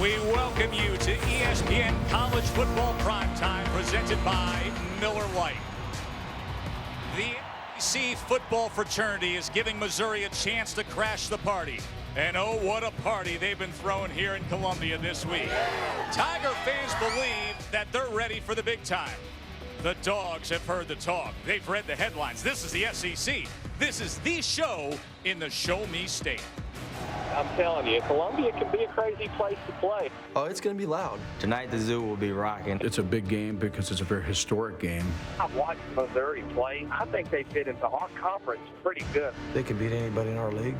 We welcome you to ESPN College Football Primetime, presented by Miller Lite. The SEC football fraternity is giving Missouri a chance to crash the party. And oh, what a party they've been throwing here in Columbia this week. Tiger fans believe that they're ready for the big time. The Dogs have heard the talk. They've read the headlines. This is the SEC. This is the show in the Show Me State. I'm telling you, Columbia can be a crazy place to play. Oh, it's going to be loud. Tonight, the Zoo will be rocking. It's a big game because it's a very historic game. I've watched Missouri play. I think they fit into our conference pretty good. They can beat anybody in our league.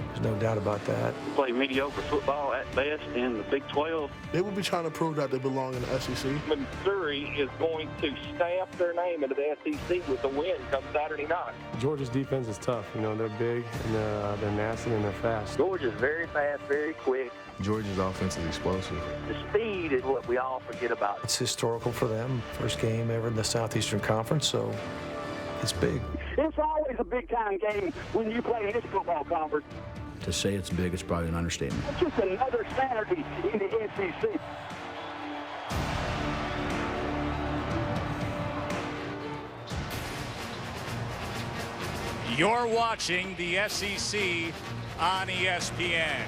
There's no doubt about that. We play mediocre football at best in the Big 12. They will be trying to prove that they belong in the SEC. Missouri is going to stamp their name into the SEC with the win come Saturday night. Georgia's defense is tough. You know, they're big, and they're nasty, and they're fast. Georgia's very fast, very quick. Georgia's offense is explosive. The speed is what we all forget about. It's historical for them. First game ever in the Southeastern Conference, so it's big. It's always a big-time game when you play in this football conference. To say it's big is probably an understatement. It's just another Saturday in the SEC. You're watching the SEC on ESPN.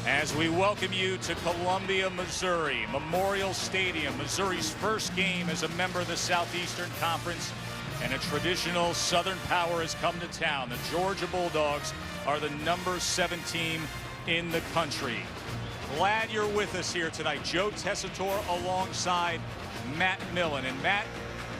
As we welcome you to Columbia, Missouri, Memorial Stadium, Missouri's first game as a member of the Southeastern Conference, and a traditional Southern power has come to town. The Georgia Bulldogs are the number 7 team in the country. Glad you're with us here tonight. Joe Tessitore alongside Matt Millen. And Matt,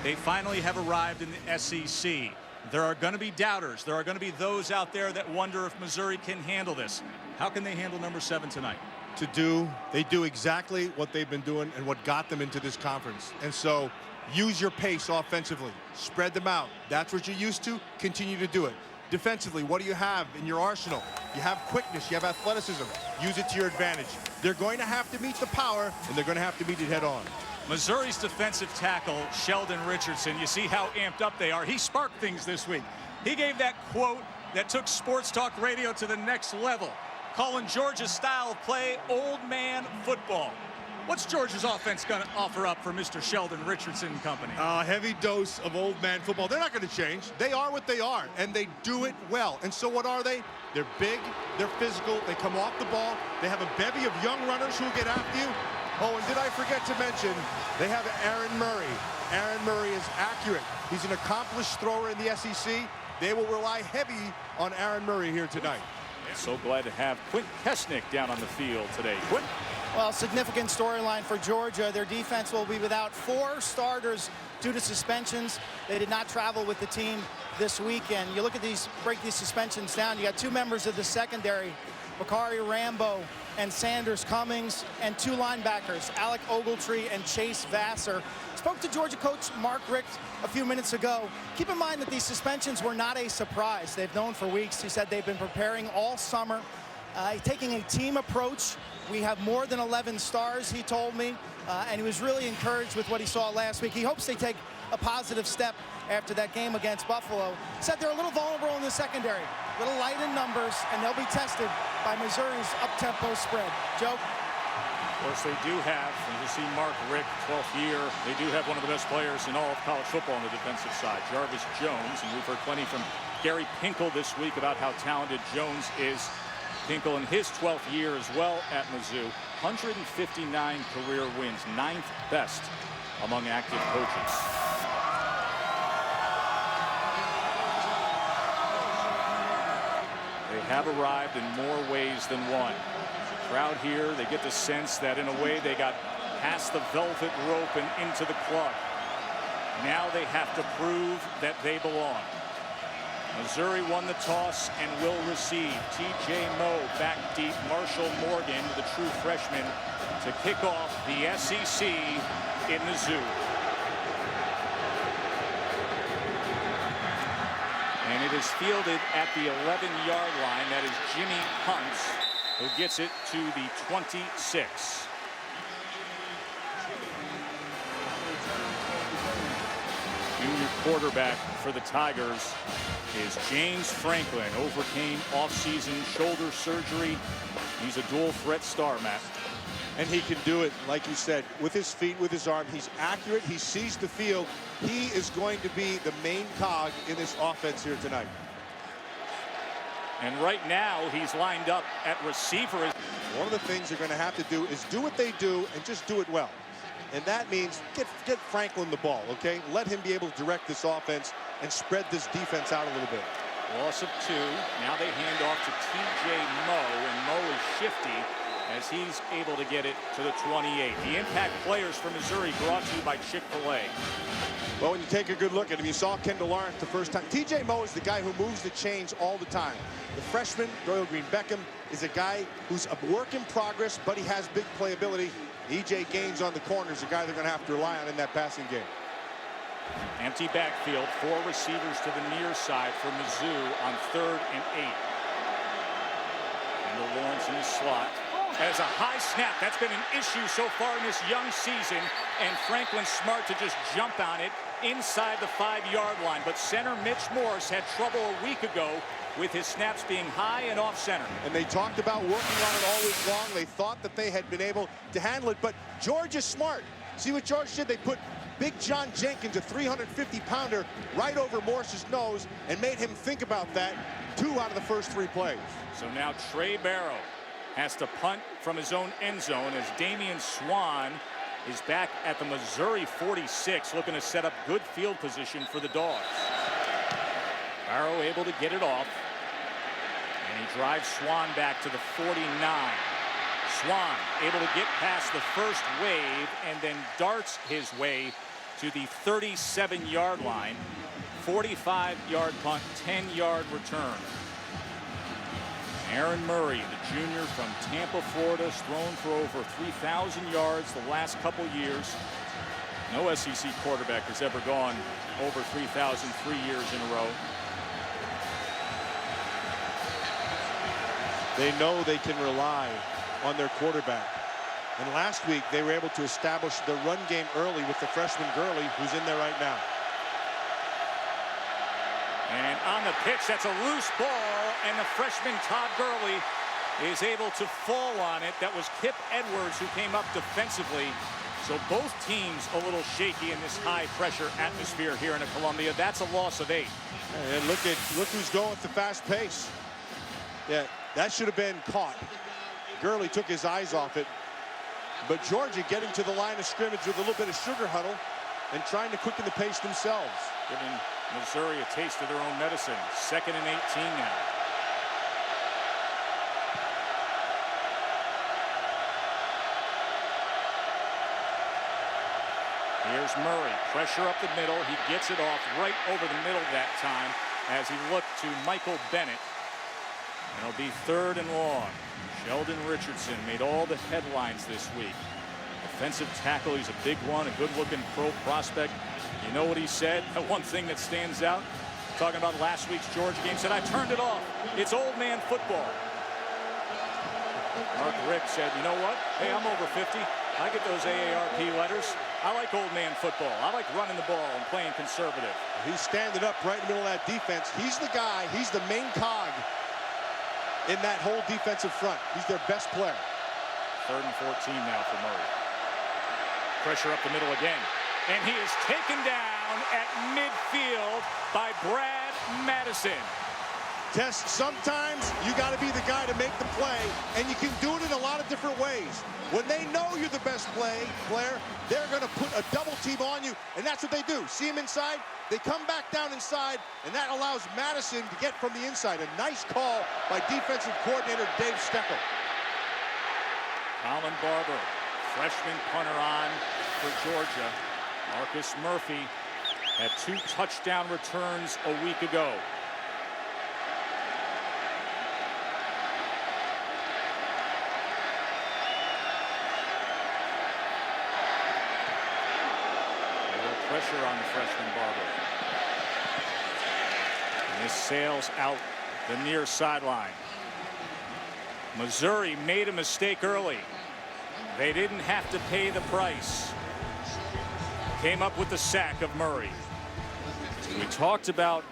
they finally have arrived in the SEC. There are going to be doubters. There are going to be those out there that wonder if Missouri can handle this. How can they handle number 7 tonight? They do exactly what they've been doing and what got them into this conference. And so use your pace offensively. Spread them out. That's what you're used to. Continue to do it. Defensively, what do you have in your arsenal? You have quickness. You have athleticism. Use it to your advantage. They're going to have to meet the power, and they're going to have to meet it head on. Missouri's defensive tackle, Sheldon Richardson, you see how amped up they are. He sparked things this week. He gave that quote that took sports talk radio to the next level, calling Georgia's style of play old man football. What's Georgia's offense going to offer up for Mr. Sheldon Richardson and company? A heavy dose of old man football. They're not going to change. They are what they are, and they do it well. And so what are they? They're big, they're physical, they come off the ball, they have a bevy of young runners who will get after you. Oh, and did I forget to mention, they have Aaron Murray. Aaron Murray is accurate. He's an accomplished thrower in the SEC. They will rely heavy on Aaron Murray here tonight. So glad to have Quint Kesnick down on the field today. Quint? Well, significant storyline for Georgia. Their defense will be without 4 starters due to suspensions. They did not travel with the team this weekend. You look at these, break these suspensions down. You got 2 members of the secondary, Bakari Rambo and Sanders Cummings, and 2 linebackers, Alec Ogletree and Chase Vassar. Spoke to Georgia coach Mark Richt a few minutes ago. Keep in mind that these suspensions were not a surprise. They've known for weeks. He said they've been preparing all summer, taking a team approach. We have more than 11 stars, he told me, and he was really encouraged with what he saw last week. He hopes they take a positive step after that game against Buffalo. He said they're a little vulnerable in the secondary, a little light in numbers, and they'll be tested by Missouri's up-tempo spread. Joe? Of course, they do have, as you see Mark Richt, 12th year, they do have one of the best players in all of college football on the defensive side, Jarvis Jones, and we've heard plenty from Gary Pinkel this week about how talented Jones is. Pinkel in his 12th year as well at Mizzou, 159 career wins, 9th best among active coaches. They have arrived in more ways than one. The crowd here, they get the sense that in a way they got past the velvet rope and into the club. Now they have to prove that they belong. Missouri won the toss and will receive. T.J. Moe back deep. Marshall Morgan, the true freshman, to kick off the SEC in the Zoo. And it is fielded at the 11-yard line. That is Jimmy Hunt, who gets it to the 26. Junior quarterback for the Tigers is James Franklin. Overcame off-season shoulder surgery He's a dual threat star, Matt. And he can do it, like you said, with his feet, with his arm. He's accurate. He sees the field. He is going to be the main cog in this offense here tonight. And right now, he's lined up at receiver. One of the things they're going to have to do is do what they do and just do it well. And that means get Franklin the ball, okay? Let him be able to direct this offense and spread this defense out a little bit. Loss of 2. Now they hand off to T.J. Moe, and Moe is shifty as he's able to get it to the 28. The impact players for Missouri brought to you by Chick-fil-A. Well, when you take a good look at him, you saw Kendall Lawrence the first time. T.J. Moe is the guy who moves the chains all the time. The freshman, Doyle Green-Beckham, is a guy who's a work in progress, but he has big playability. E.J. Gaines on the corner is a guy they're going to have to rely on in that passing game. Empty backfield, 4 receivers to the near side for Mizzou on 3rd and 8. Kendall Lawrence in the slot. As a high snap, that's been an issue so far in this young season, and Franklin smart to just jump on it inside the 5-yard line. But center Mitch Morse had trouble a week ago with his snaps being high and off center. And they talked about working on it all week long. They thought that they had been able to handle it, but George is smart. See what George did? They put Big John Jenkins, a 350-pounder, right over Morse's nose and made him think about that 2 out of the first 3 plays. So now Trey Barrow has to punt from his own end zone as Damian Swan is back at the Missouri 46, looking to set up good field position for the Dogs. Barrow able to get it off, and he drives Swan back to the 49. Swan able to get past the first wave and then darts his way to the 37-yard line. 45-yard punt, 10-yard return. Aaron Murray, the junior from Tampa, Florida, has thrown for over 3,000 yards the last couple years. No SEC quarterback has ever gone over 3,000 3 years in a row. They know they can rely on their quarterback. And last week, they were able to establish the run game early with the freshman Gurley, who's in there right now. And on the pitch, that's a loose ball, and the freshman Todd Gurley is able to fall on it. That was Kip Edwards who came up defensively. So both teams a little shaky in this high-pressure atmosphere here in Columbia. That's a loss of 8. And look who's going with the fast pace. Yeah, that should have been caught. Gurley took his eyes off it. But Georgia getting to the line of scrimmage with a little bit of sugar huddle and trying to quicken the pace themselves. Giving Missouri a taste of their own medicine. 2nd and 18 now. Here's Murray. Pressure up the middle. He gets it off right over the middle that time as he looked to Michael Bennett. And it'll be 3rd and long. Sheldon Richardson made all the headlines this week. Offensive tackle, he's a big one, a good-looking pro prospect. You know what he said? One thing that stands out, talking about last week's Georgia game, said, I turned it off. It's old man football. Mark Rick said, you know what? Hey, I'm over 50. I get those AARP letters. I like old man football. I like running the ball and playing conservative. He's standing up right in the middle of that defense. He's the guy, he's the main cog in that whole defensive front. He's their best player. 3rd and 14 now for Murray. Pressure up the middle again. And he is taken down at midfield by Brad Madison. Tess, sometimes you got to be the guy to make the play, and you can do it in a lot of different ways. When they know you're the best player, they're going to put a double team on you, and that's what they do. See him inside, they come back down inside, and that allows Madison to get from the inside. A nice call by defensive coordinator Dave Steckel. Colin Barber, freshman punter on for Georgia. Marcus Murphy had 2 touchdown returns a week ago. Pressure on the freshman Barber. And this sails out the near sideline. Missouri made a mistake early. They didn't have to pay the price. Came up with the sack of Murray. We talked about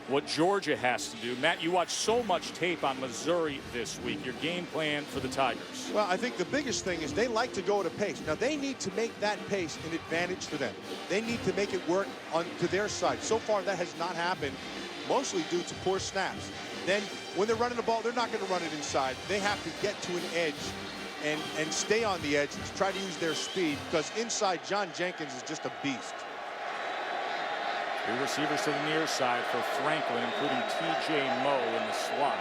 what Georgia has to do. Matt, you watched so much tape on Missouri this week. Your game plan for the Tigers? Well, I think the biggest thing is they like to go at a pace. Now, they need to make that pace an advantage for them. They need to make it work to their side. So far, that has not happened, mostly due to poor snaps. Then, when they're running the ball, they're not going to run it inside. They have to get to an edge and stay on the edge and try to use their speed, because inside, John Jenkins is just a beast. Two receivers to the near side for Franklin, including T.J. Moe in the slot.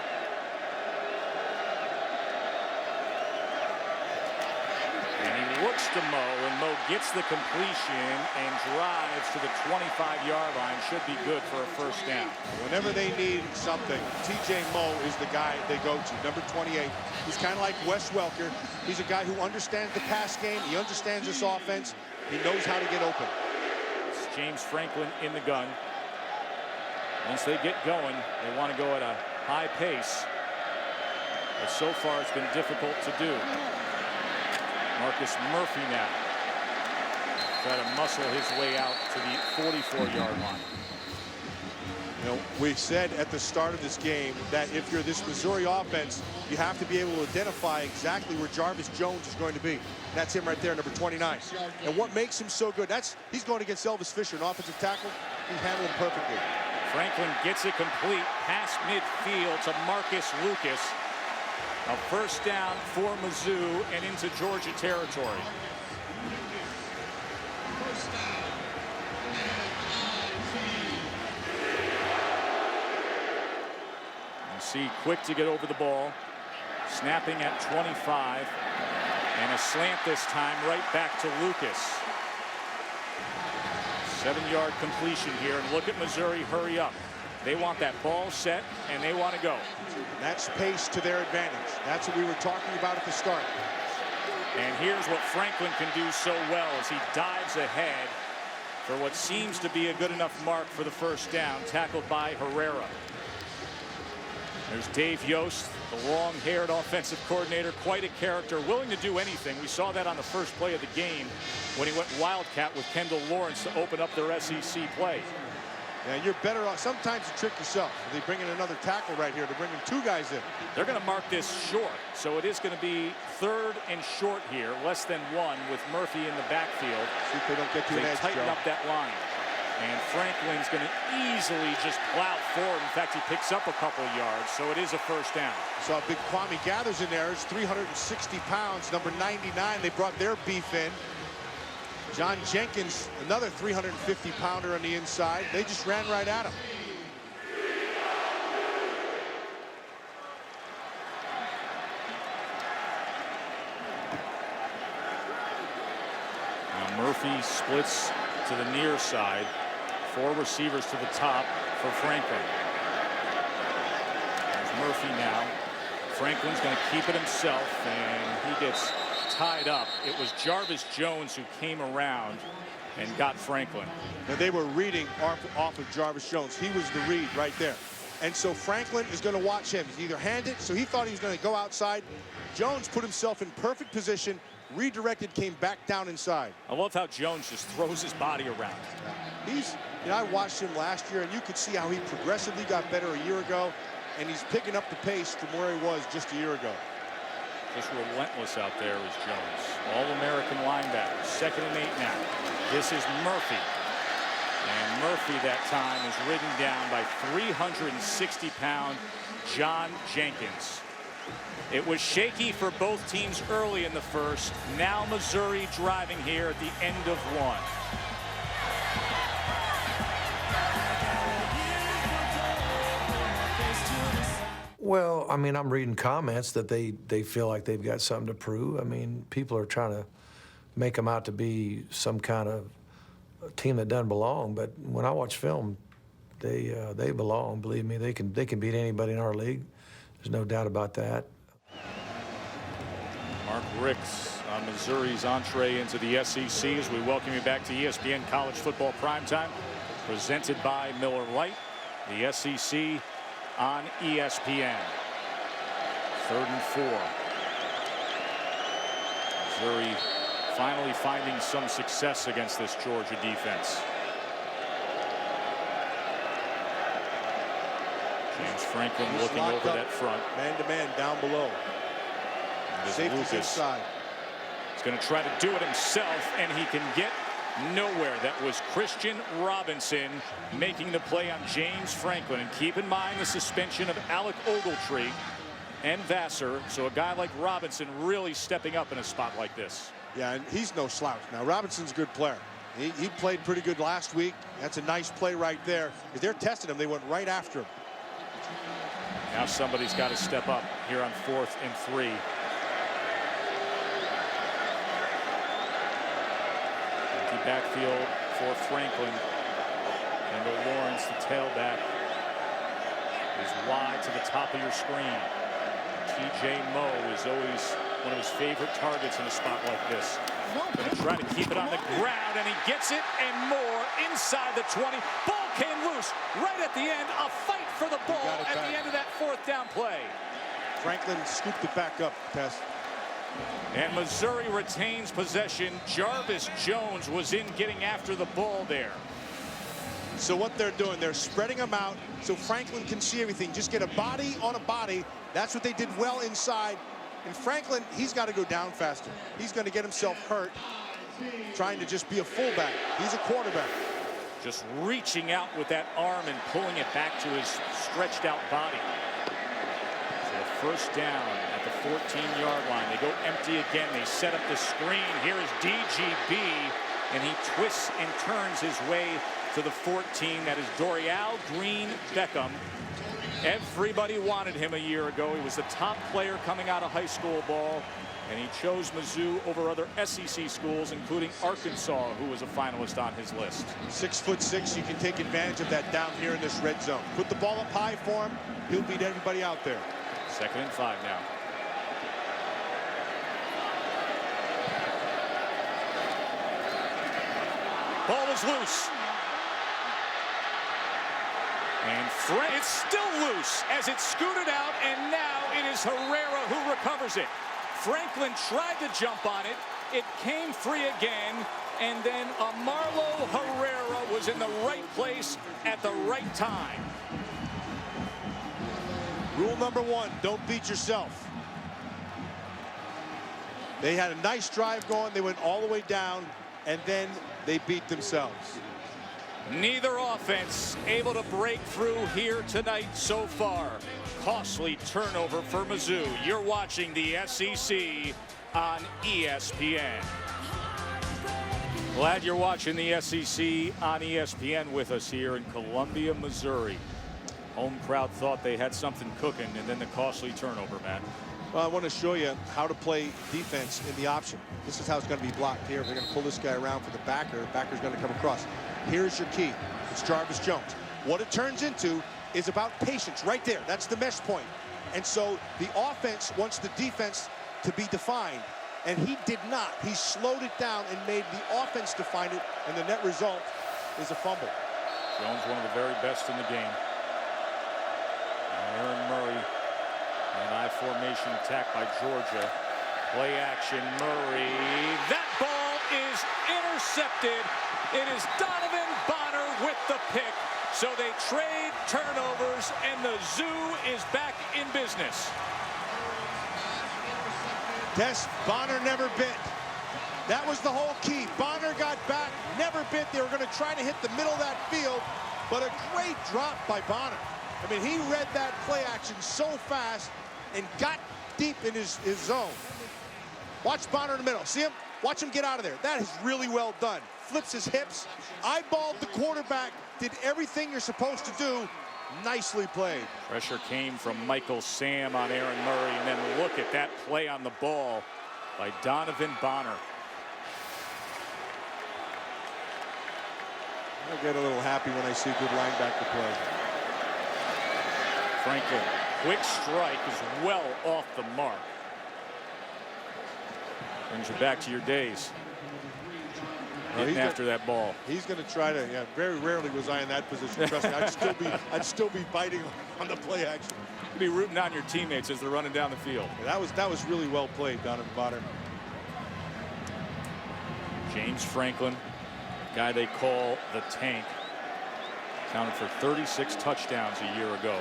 And he looks to Moe, and Moe gets the completion and drives to the 25-yard line. Should be good for a first down. Whenever they need something, T.J. Moe is the guy they go to, number 28. He's kind of like Wes Welker. He's a guy who understands the pass game. He understands this offense. He knows how to get open. James Franklin in the gun. Once they get going, they want to go at a high pace. But so far, it's been difficult to do. Marcus Murphy now try to muscle his way out to the 44-yard line. You know, we said at the start of this game that if you're this Missouri offense, you have to be able to identify exactly where Jarvis Jones is going to be. That's him right there, number 29. And what makes him so good, he's going against Elvis Fisher, an offensive tackle. He's handled him perfectly. Franklin gets it complete past midfield to Marcus Lucas. A first down for Mizzou and into Georgia territory. See, quick to get over the ball, snapping at 25, and a slant this time right back to Lucas. 7-yard completion here, and look at Missouri hurry up. They want that ball set, and they want to go. That's pace to their advantage. That's what we were talking about at the start. And here's what Franklin can do so well as he dives ahead for what seems to be a good enough mark for the first down, tackled by Herrera. There's Dave Yost, the long-haired offensive coordinator, quite a character, willing to do anything. We saw that on the first play of the game when he went Wildcat with Kendall Lawrence to open up their SEC play. Yeah, you're better off. Sometimes you trick yourself. They bring in another tackle right here to bring in 2 guys in. They're going to mark this short, so it is going to be 3rd and short here, less than 1 with Murphy in the backfield. See if they don't get to an edge, tighten Joe. up that line. And Franklin's going to easily just plow forward. In fact, he picks up a couple yards, so it is a first down. Saw big Kwame Gathers in there. He's 360 pounds, number 99. They brought their beef in. John Jenkins, another 350-pounder on the inside. They just ran right at him. Now Murphy splits to the near side. 4 receivers to the top for Franklin. There's Murphy now. Franklin's going to keep it himself, and he gets tied up. It was Jarvis Jones who came around and got Franklin. And they were reading off of Jarvis Jones. He was the read right there. And so Franklin is going to watch him. He's either hand it, so he thought he was going to go outside. Jones put himself in perfect position, redirected, came back down inside. I love how Jones just throws his body around. You know, I watched him last year, and you could see how he progressively got better a year ago, and he's picking up the pace from where he was just a year ago. Just relentless out there is Jones. All-American linebacker. 2nd and 8 now. This is Murphy. And Murphy that time is ridden down by 360-pound John Jenkins. It was shaky for both teams early in the first. Now Missouri driving here at the end of 1. Well, I mean, I'm reading comments that they feel like they've got something to prove. I mean, people are trying to make them out to be some kind of team that doesn't belong. But when I watch film, they belong. Believe me, they can beat anybody in our league. There's no doubt about that. Mark Ricks on Missouri's entree into the SEC as we welcome you back to ESPN College Football Primetime, presented by Miller Lite, the SEC on ESPN. 3rd and 4. Missouri finally finding some success against this Georgia defense. James Franklin looking over that front. Man-to-man down below. Safety's inside. He's going to try to do it himself, and he can get nowhere. That was Christian Robinson making the play on James Franklin. And keep in mind the suspension of Alec Ogletree and Vassar. So a guy like Robinson really stepping up in a spot like this. Yeah, and he's no slouch. Now, Robinson's a good player. He played pretty good last week. That's a nice play right there. Because they're testing him. They went right after him. Now somebody's got to step up here on 4th and 3. Empty backfield for Franklin. Kendall Lawrence, the tailback, is wide to the top of your screen. T.J. Moe is always one of his favorite targets in a spot like this. Going to try to keep it on the ground, and he gets it and more inside the 20. Ball came loose right at the end. A fight for the ball at the end of that 4th down play. Franklin scooped it back up, Tess. And Missouri retains possession. Jarvis Jones was in getting after the ball there. So what they're doing, they're spreading them out so Franklin can see everything. Just get a body on a body. That's what they did well inside. And Franklin, he's got to go down faster. He's going to get himself hurt trying to just be a fullback. He's a quarterback. Just reaching out with that arm and pulling it back to his stretched out body. So 1st down at the 14-yard line. They go empty again. They set up the screen. Here is DGB, and he twists and turns his way to the 14. That is Dorial Green Beckham. Everybody wanted him a year ago. He was the top player coming out of high school ball, and he chose Mizzou over other SEC schools, including Arkansas, who was a finalist on his list. 6'6", you can take advantage of that down here in this red zone. Put the ball up high for him. He'll beat everybody out there. 2nd and 5 now. Ball is loose. And it's still loose as it scooted out, and now it is Herrera who recovers it. Franklin tried to jump on it. It came free again, and then Marlo Herrera was in the right place at the right time. Rule number 1, don't beat yourself. They had a nice drive going. They went all the way down, and then they beat themselves. Neither offense able to break through here tonight so far. Costly turnover for Mizzou. You're watching the SEC on ESPN. Glad you're watching the SEC on ESPN with us here in Columbia, Missouri. Home crowd thought they had something cooking, and then the costly turnover, Matt. Well, I want to show you how to play defense in the option. This is how it's going to be blocked here. They're going to pull this guy around for the backer. The backer's going to come across. Here's your key. It's Jarvis Jones. What it turns into is about patience right there. That's the mesh point. And so the offense wants the defense to be defined, and he did not. He slowed it down and made the offense define it, and the net result is a fumble. Jones, one of the very best in the game. Aaron Murray, an I formation attack by Georgia. Play action, Murray. That ball is intercepted. It is Donovan Bonner with the pick. So they trade turnovers, and the Zoo is back in business. Des, Bonner never bit. That was the whole key. Bonner got back, never bit. They were going to try to hit the middle of that field, but a great drop by Bonner. I mean, he read that play action so fast and got deep in his zone. Watch Bonner in the middle. See him? Watch him get out of there. That is really well done. Flips his hips, eyeballed the quarterback, did everything you're supposed to do. Nicely played. Pressure came from Michael Sam on Aaron Murray, and then look at that play on the ball by Donovan Bonner. I get a little happy when I see good linebacker play. Franklin, quick strike is well off the mark. Brings you back to your days. Getting after that ball. He's going to try to, yeah, very rarely was I in that position. Trust me, I'd still be biting on the play action. You'd be rooting on your teammates as they're running down the field. Yeah, that was really well played, Donovan Bonner. James Franklin, guy they call the Tank, counted for 36 touchdowns a year ago.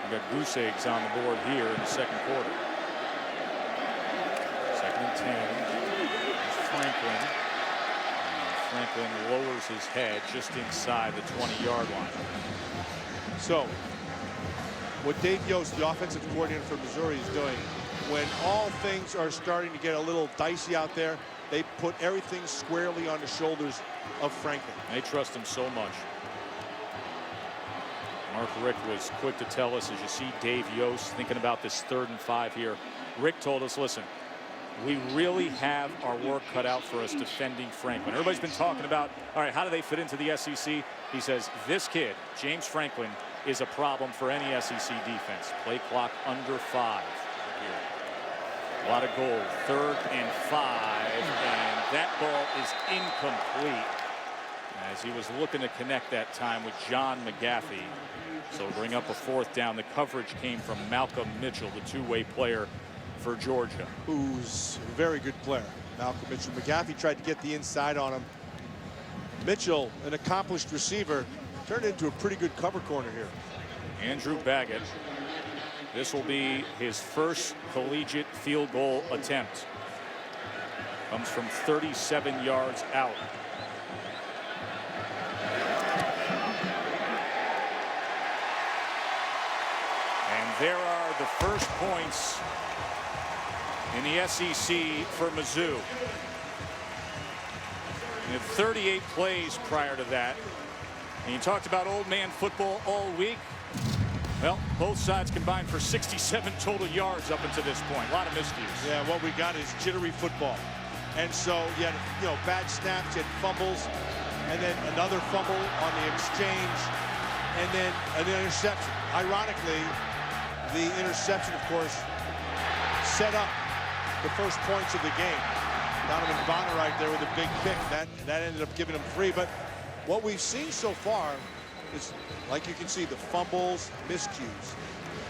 We got goose eggs on the board here in the second quarter. 2nd and 10. There's Franklin. And Franklin lowers his head just inside the 20-yard line. So what Dave Yost, the offensive coordinator for Missouri, is doing, when all things are starting to get a little dicey out there, they put everything squarely on the shoulders of Franklin. They trust him so much. Mark Richt was quick to tell us, as you see Dave Yost thinking about this 3rd and 5 here. Richt told us, listen, we really have our work cut out for us defending Franklin. Everybody's been talking about, all right, how do they fit into the SEC? He says, this kid, James Franklin, is a problem for any SEC defense. Play clock under 5 here. A lot of goal. 3rd and 5, and that ball is incomplete, as he was looking to connect that time with John McGaffey. So bring up a 4th down. The coverage came from Malcolm Mitchell, the two-way player for Georgia, who's a very good player. Malcolm Mitchell. McGaffey tried to get the inside on him. Mitchell, an accomplished receiver, turned into a pretty good cover corner here. Andrew Baggett. This will be his first collegiate field goal attempt. Comes from 37 yards out. And there are the first points in the SEC for Mizzou. They had 38 plays prior to that. And you talked about old man football all week. Well, both sides combined for 67 total yards up until this point. A lot of miscues. Yeah, what we got is jittery football. And so you had, bad snaps, you had fumbles, and then another fumble on the exchange, and then an interception. Ironically, the interception, of course, set up the first points of the game. Donovan Bonner right there with a big kick. That ended up giving him 3. But what we've seen so far is, like you can see, the fumbles, miscues.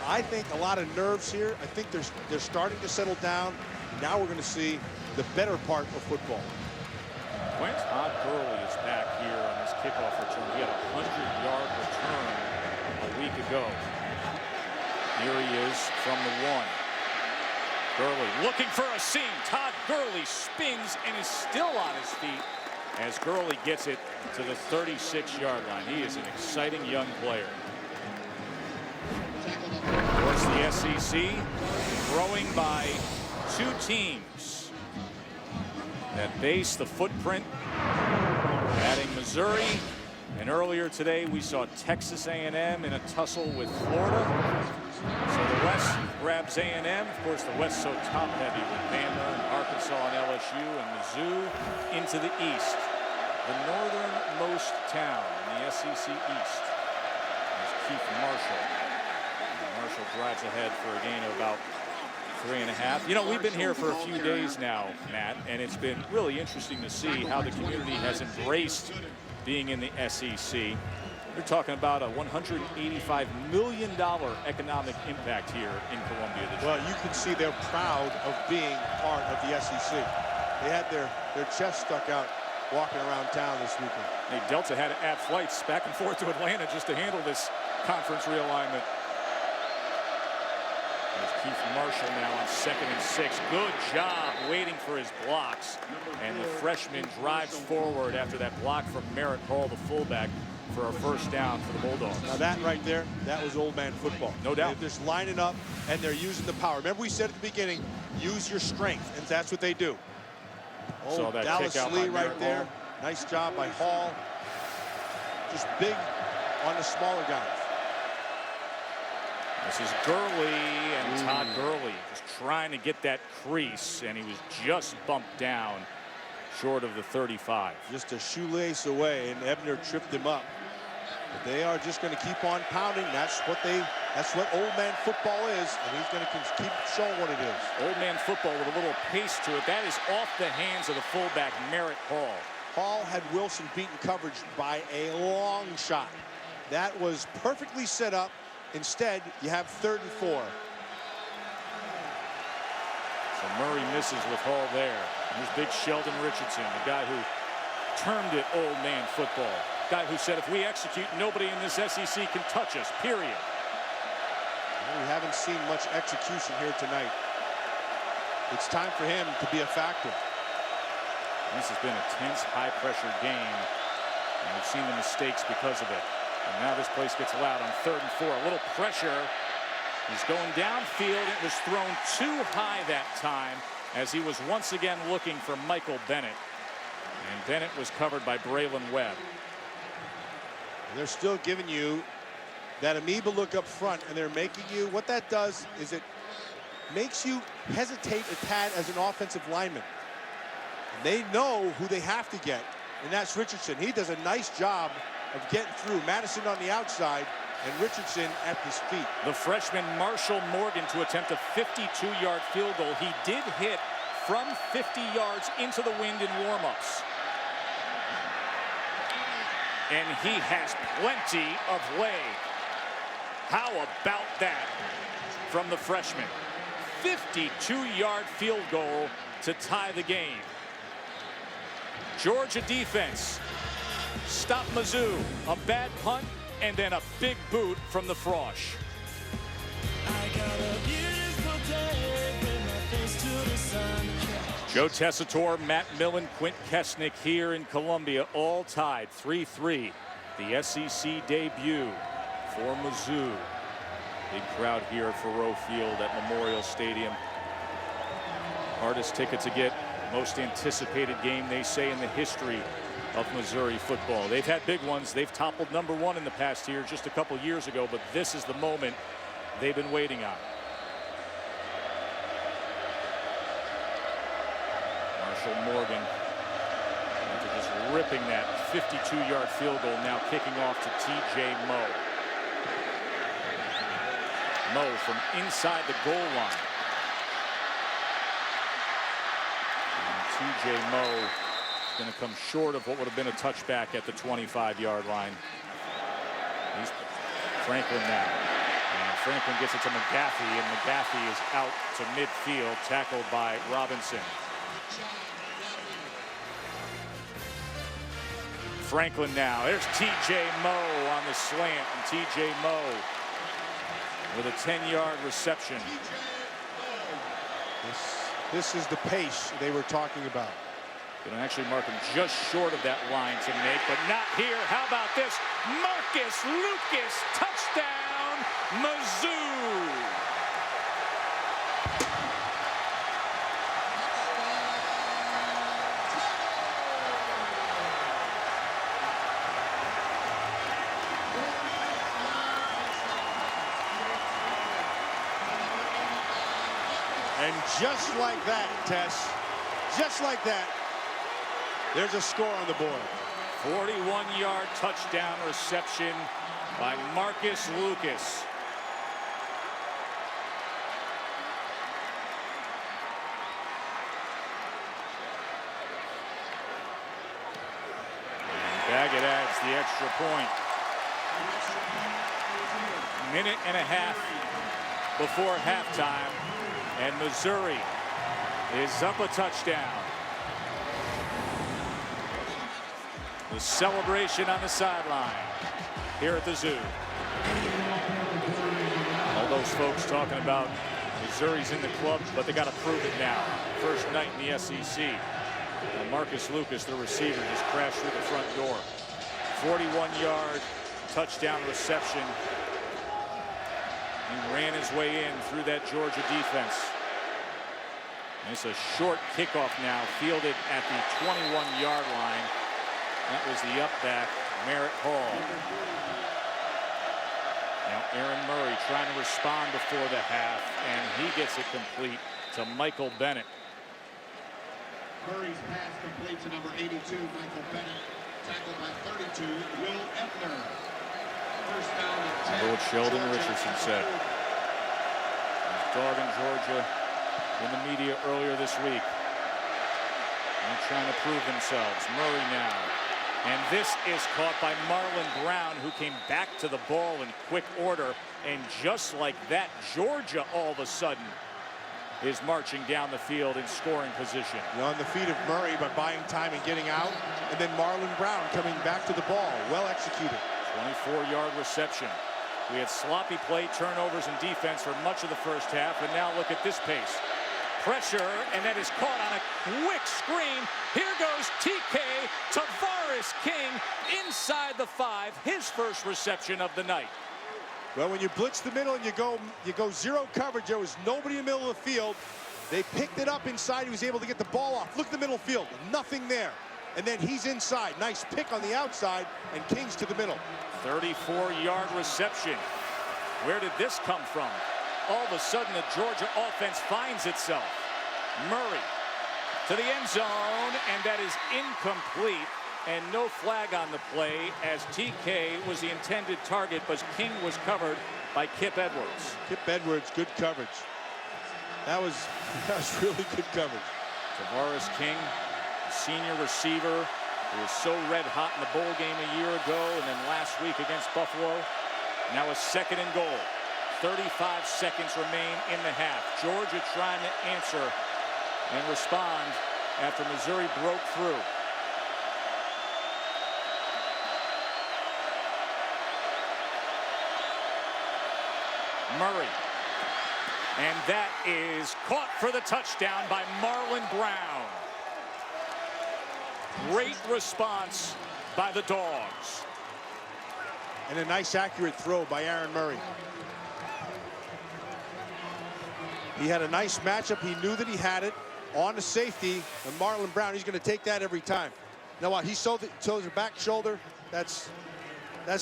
I think a lot of nerves here. I think they're starting to settle down. Now we're going to see the better part of football. Todd Gurley is back here on his kickoff return. He had a 100-yard return a week ago. Here he is from the 1. Gurley looking for a seam. Todd Gurley spins and is still on his feet as Gurley gets it to the 36-yard line. He is an exciting young player. Of course, the SEC growing by 2 teams that base the footprint, adding Missouri. And earlier today, we saw Texas A&M in a tussle with Florida. So the West grabs A&M. Of course, the West so top-heavy with Bama and Arkansas and LSU and Mizzou into the East. The northernmost town in the SEC East is Keith Marshall. And Marshall drives ahead for a gain of about 3.5. We've been here for a few days now, Matt, and it's been really interesting to see how the community has embraced being in the SEC. They're talking about a $185 million economic impact here in Columbia this year. Well, you can see they're proud of being part of the SEC. They had their chest stuck out walking around town this weekend. Hey, Delta had to add flights back and forth to Atlanta just to handle this conference realignment. There's Keith Marshall now on 2nd and 6. Good job waiting for his blocks. And the freshman drives forward after that block from Merritt Hall, the fullback, for a first down for the Bulldogs. Now that right there, that was old man football. No doubt. They're just lining up and they're using the power. Remember we said at the beginning, use your strength, and that's what they do. So that Dallas kick out Lee by right there. Hall. Nice job by Hall. Just big on the smaller guys. This is Gurley, and Todd Gurley just trying to get that crease, and he was just bumped down short of the 35. Just a shoelace away, and Ebner tripped him up. But they are just going to keep on pounding. That's what old man football is, and he's going to keep showing what it is. Old man football with a little pace to it. That is off the hands of the fullback, Merritt Hall. Hall had Wilson beaten coverage by a long shot. That was perfectly set up. Instead, you have 3rd and 4. So Murray misses with Hall there. There's big Sheldon Richardson, the guy who termed it old man football. Guy who said, if we execute, nobody in this SEC can touch us, period. We haven't seen much execution here tonight. It's time for him to be a factor. This has been a tense, high-pressure game, and we've seen the mistakes because of it. And now this place gets loud on 3rd and 4. A little pressure. He's going downfield. It was thrown too high that time as he was once again looking for Michael Bennett. And Bennett was covered by Braylon Webb. They're still giving you that amoeba look up front, and they're making you, what that does is it makes you hesitate a tad as an offensive lineman. They know who they have to get, and that's Richardson. He does a nice job of getting through. Madison on the outside and Richardson at his feet. The freshman Marshall Morgan to attempt a 52-yard field goal. He did hit from 50 yards into the wind in warmups. And he has plenty of leg. How about that from the freshman? 52-yard field goal to tie the game. Georgia defense stop Mizzou. A bad punt and then a big boot from the Frosh. Joe Tessitore, Matt Millen, Quint Kesnick here in Columbia, all tied 3-3. The SEC debut for Mizzou. Big crowd here at Faurot Field at Memorial Stadium. Hardest ticket to get. Most anticipated game, they say, in the history of Missouri football. They've had big ones. They've toppled #1 in the past year just a couple years ago, but this is the moment they've been waiting on. Marshall Morgan after just ripping that 52-yard field goal, now kicking off to T.J. Moe. Moe from inside the goal line. T.J. Moe is going to come short of what would have been a touchback at the 25-yard line. He's Franklin now. And Franklin gets it to McGaffey, and McGaffey is out to midfield, tackled by Robinson. Franklin now. There's T.J. Moe on the slant, and T.J. Moe with a 10-yard reception. This is the pace they were talking about. Going to actually mark him just short of that line to make, but not here. How about this? Marcus Lucas, touchdown, Mizzou. And just like that, Tess, just like that, there's a score on the board. 41-yard touchdown reception by Marcus Lucas. And Baggett adds the extra point. Minute and a half before halftime, and Missouri is up a touchdown. The celebration on the sideline here at the Zoo. All those folks talking about Missouri's in the club, but they got to prove it now. First night in the SEC. And Marcus Lucas, the receiver, just crashed through the front door. 41-yard touchdown reception. He ran his way in through that Georgia defense. And it's a short kickoff now, fielded at the 21-yard line. That was the up back, Merritt Hall. Now Aaron Murray trying to respond before the half, and he gets it complete to Michael Bennett. Murray's pass complete to number 82, Michael Bennett. Tackled by 32, Will Effner. First down at 10. Remember what Sheldon Richardson said. He's dogging Georgia in the media earlier this week. They're trying to prove themselves. Murray now. And this is caught by Marlon Brown, who came back to the ball in quick order. And just like that, Georgia all of a sudden is marching down the field in scoring position. On the feet of Murray by buying time and getting out. And then Marlon Brown coming back to the ball. Well executed. 24-yard reception. We had sloppy play, turnovers, and defense for much of the first half, and now look at this pace. Pressure, and that is caught on a quick screen. Here goes TK, Tavares King inside the 5, his first reception of the night. Well, when you blitz the middle and you go zero coverage, there was nobody in the middle of the field. They picked it up inside. He was able to get the ball off. Look at the middle field, nothing there. And then he's inside. Nice pick on the outside, and King's to the middle. 34-yard reception. Where did this come from? All of a sudden, the Georgia offense finds itself. Murray to the end zone, and that is incomplete. And no flag on the play, as TK was the intended target, but King was covered by Kip Edwards. Kip Edwards, good coverage. That was really good coverage. Tavares King, senior receiver, who was so red hot in the bowl game a year ago, and then last week against Buffalo. Now a 2nd and goal. 35 seconds remain in the half. Georgia trying to answer and respond after Missouri broke through. Murray. And that is caught for the touchdown by Marlon Brown. Great response by the Dogs. And a nice accurate throw by Aaron Murray. He had a nice matchup. He knew that he had it on the safety. And Marlon Brown, he's going to take that every time. Now what, he sold the back shoulder. That's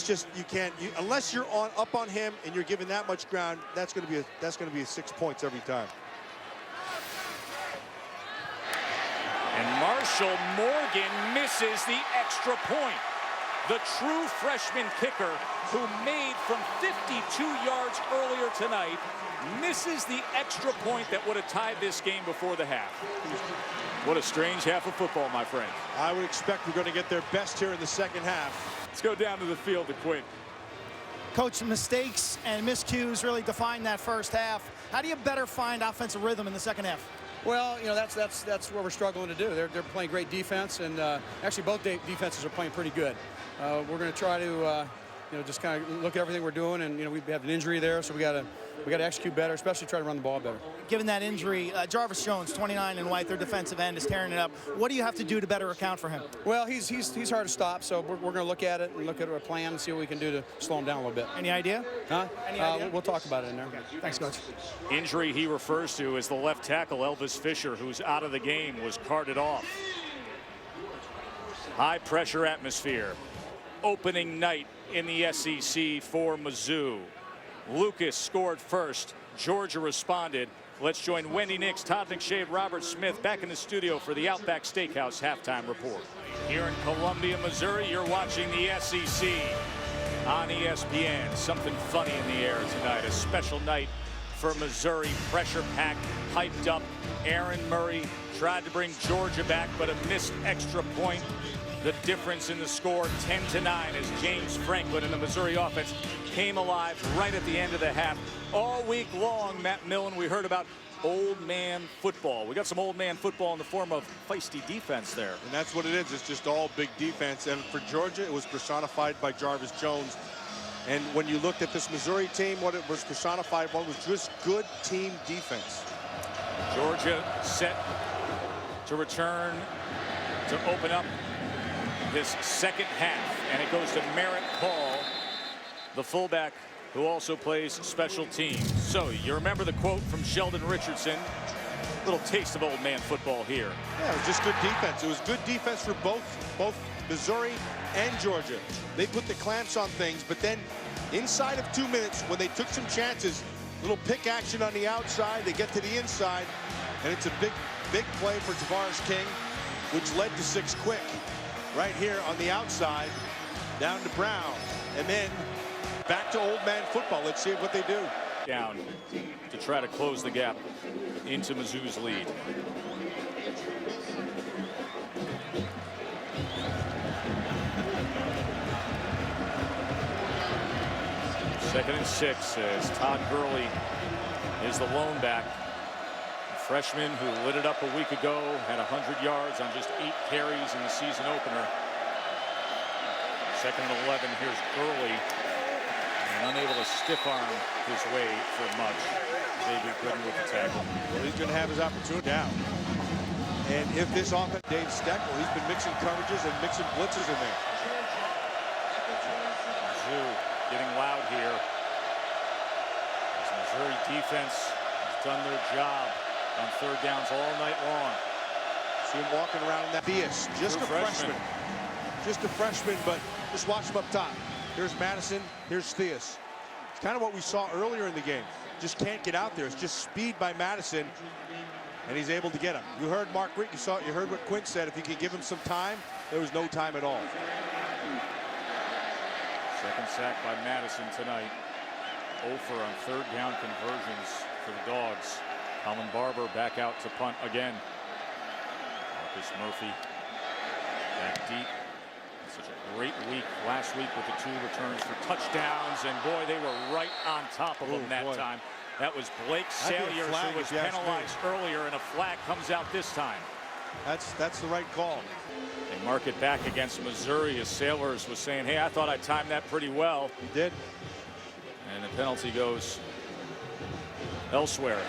just, you can't, unless you're up on him and you're giving that much ground, that's going to be 6 points every time. And Marshall Morgan misses the extra point. The true freshman kicker, who made from 52 yards earlier tonight, misses the extra point that would have tied this game before the half. What a strange half of football, my friend. I would expect we're going to get their best here in the second half. Let's go down to the field to Quinn. Coach, mistakes and miscues really defined that first half. How do you better find offensive rhythm in the second half? Well, you know, that's what we're struggling to do. They're playing great defense, and actually both defenses are playing pretty good. We're going to try to just kind of look at everything we're doing, and we have an injury there, so we got to execute better, especially try to run the ball better. Given that injury, Jarvis Jones, 29 and white, their defensive end, is tearing it up. What do you have to do to better account for him? Well, he's hard to stop, so we're going to look at it and look at our plan and see what we can do to slow him down a little bit. Any idea? Huh? Any idea? We'll talk about it in there. Okay. Thanks, Coach. Injury he refers to is the left tackle Elvis Fisher, who's out of the game, was carted off. High pressure atmosphere. Opening night in the SEC for Mizzou. Lucas scored first. Georgia responded. Let's join Wendy Nix, Todd McShade, Robert Smith back in the studio for the Outback Steakhouse halftime report. Here in Columbia, Missouri, you're watching the SEC on ESPN. Something funny in the air tonight. A special night for Missouri. Pressure packed, hyped up. Aaron Murray tried to bring Georgia back, but a missed extra point. The difference in the score, 10-9, as James Franklin and the Missouri offense came alive right at the end of the half. All week long, Matt Millen, we heard about old man football. We got some old man football in the form of feisty defense there. And that's what it is. It's just all big defense. And for Georgia, it was personified by Jarvis Jones. And when you looked at this Missouri team, what it was personified by was just good team defense. Georgia set to return to open up this second half, and it goes to Merritt Paul, the fullback who also plays special teams. So you remember the quote from Sheldon Richardson, little taste of old man football here. Yeah, it was just good defense. It was good defense for both Missouri and Georgia. They put the clamps on things, but then inside of 2 minutes, when they took some chances, little pick action on the outside, they get to the inside, and it's a big play for Tavares King, which led to 6 quick. Right here on the outside, down to Brown, and then back to old man football. Let's see what they do. Down to try to close the gap into Mizzou's lead. Second and 6 as Todd Gurley is the lone back. A freshman who lit it up a week ago, had 100 yards on just 8 carries in the season opener. Second and 11, here's Gurley. And unable to stiff arm his way for much. Xavier Gooden with the tackle. Well, he's going to have his opportunity now. And if this offense, Dave Steckel, he's been mixing coverages and mixing blitzes in there. Mizzou getting loud here. This Missouri defense has done their job on third downs all night long. See him walking around in that. Theus, just a freshman. Just a freshman, but just watch him up top. Here's Madison, here's Theus. It's kind of what we saw earlier in the game. Just can't get out there. It's just speed by Madison, and he's able to get him. You heard Mark Rick, you heard what Quinn said. If you could give him some time, there was no time at all. Second sack by Madison tonight. 0 for on third down conversions for the Dogs. Colin Barber back out to punt again. Marcus Murphy back deep. Such a great week last week with the 2 returns for touchdowns, and boy, they were right on top of him that time. That was Blake Salyers, who was penalized earlier, and a flag comes out this time. That's the right call. They mark it back against Missouri, as Salyers was saying, hey, I thought I timed that pretty well. He did. And the penalty goes elsewhere.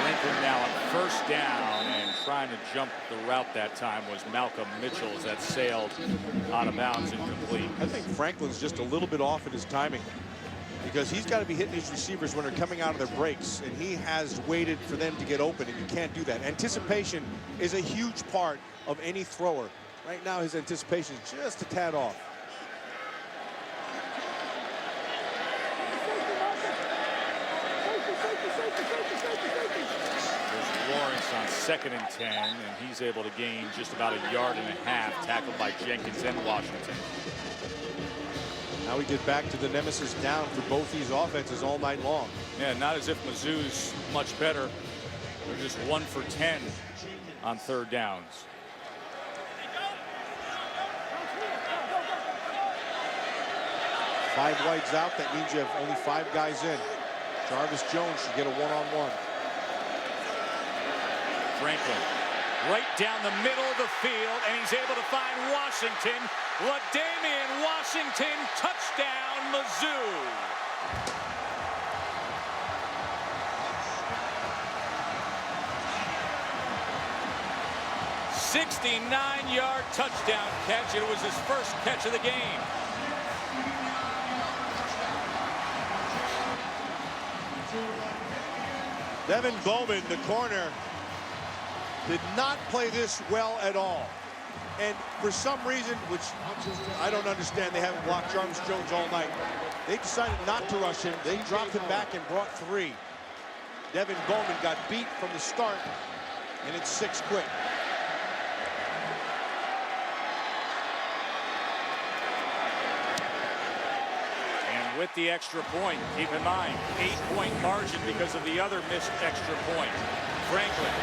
Franklin now on first down, and trying to jump the route that time was Malcolm Mitchell, as that sailed out of bounds, incomplete. I think Franklin's just a little bit off in his timing, because he's got to be hitting his receivers when they're coming out of their breaks, and he has waited for them to get open, and you can't do that. Anticipation is a huge part of any thrower. Right now his anticipation is just a tad off. Lawrence on 2nd and 10, and he's able to gain just about 1.5 yards, tackled by Jenkins and Washington. Now we get back to the nemesis down for both these offenses all night long. Yeah, not as if Mizzou's much better. They're just 1 for 10 on third downs. Five wides out, that means you have only 5 guys in. Jarvis Jones should get a one-on-one. Franklin right down the middle of the field, and he's able to find Washington. LaDamian Washington, touchdown, Mizzou. '69-yard touchdown catch. It was his first catch of the game. Devin Bowman, the corner, did not play this well at all. And for some reason, which I don't understand, they haven't blocked Jarvis Jones all night. They decided not to rush him. They dropped him back and brought 3. Devin Bowman got beat from the start, and it's 6 quick. And with the extra point, keep in mind, 8-point margin because of the other missed extra point. Franklin,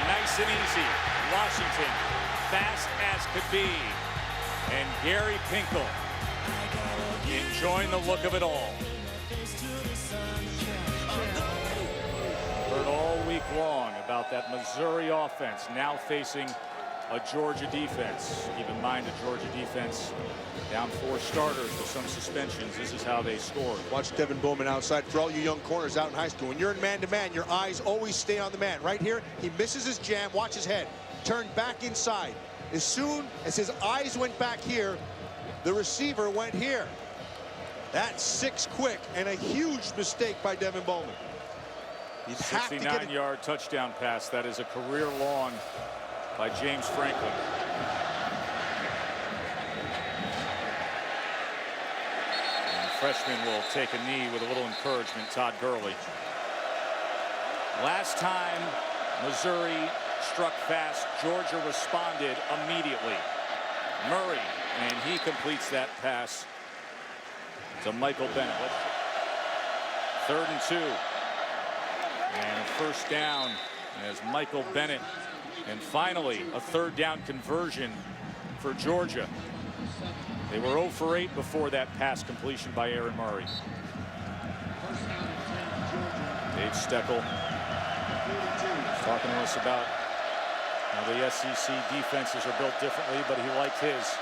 nice and easy. Washington, fast as could be. And Gary Pinkel enjoying the look of it all. Heard all week long about that Missouri offense now facing a Georgia defense. Keep in mind the Georgia defense down 4 starters with some suspensions. This is how they scored. Watch Devin Bowman outside. For all you young corners out in high school, when you're in man-to-man, your eyes always stay on the man. Right here, he misses his jam. Watch his head. Turned back inside. As soon as his eyes went back here, the receiver went here. That's 6 quick, and a huge mistake by Devin Bowman. 69-yard touchdown pass. That is a career long by James Franklin. And the freshman will take a knee with a little encouragement, Todd Gurley. Last time Missouri struck fast, Georgia responded immediately. Murray, and he completes that pass to Michael Bennett. 3rd and 2. And a first down as Michael Bennett. And finally, a 3rd down conversion for Georgia. They were 0 for 8 before that pass completion by Aaron Murray. Dave Steckel talking to us about how the SEC defenses are built differently, but he liked his.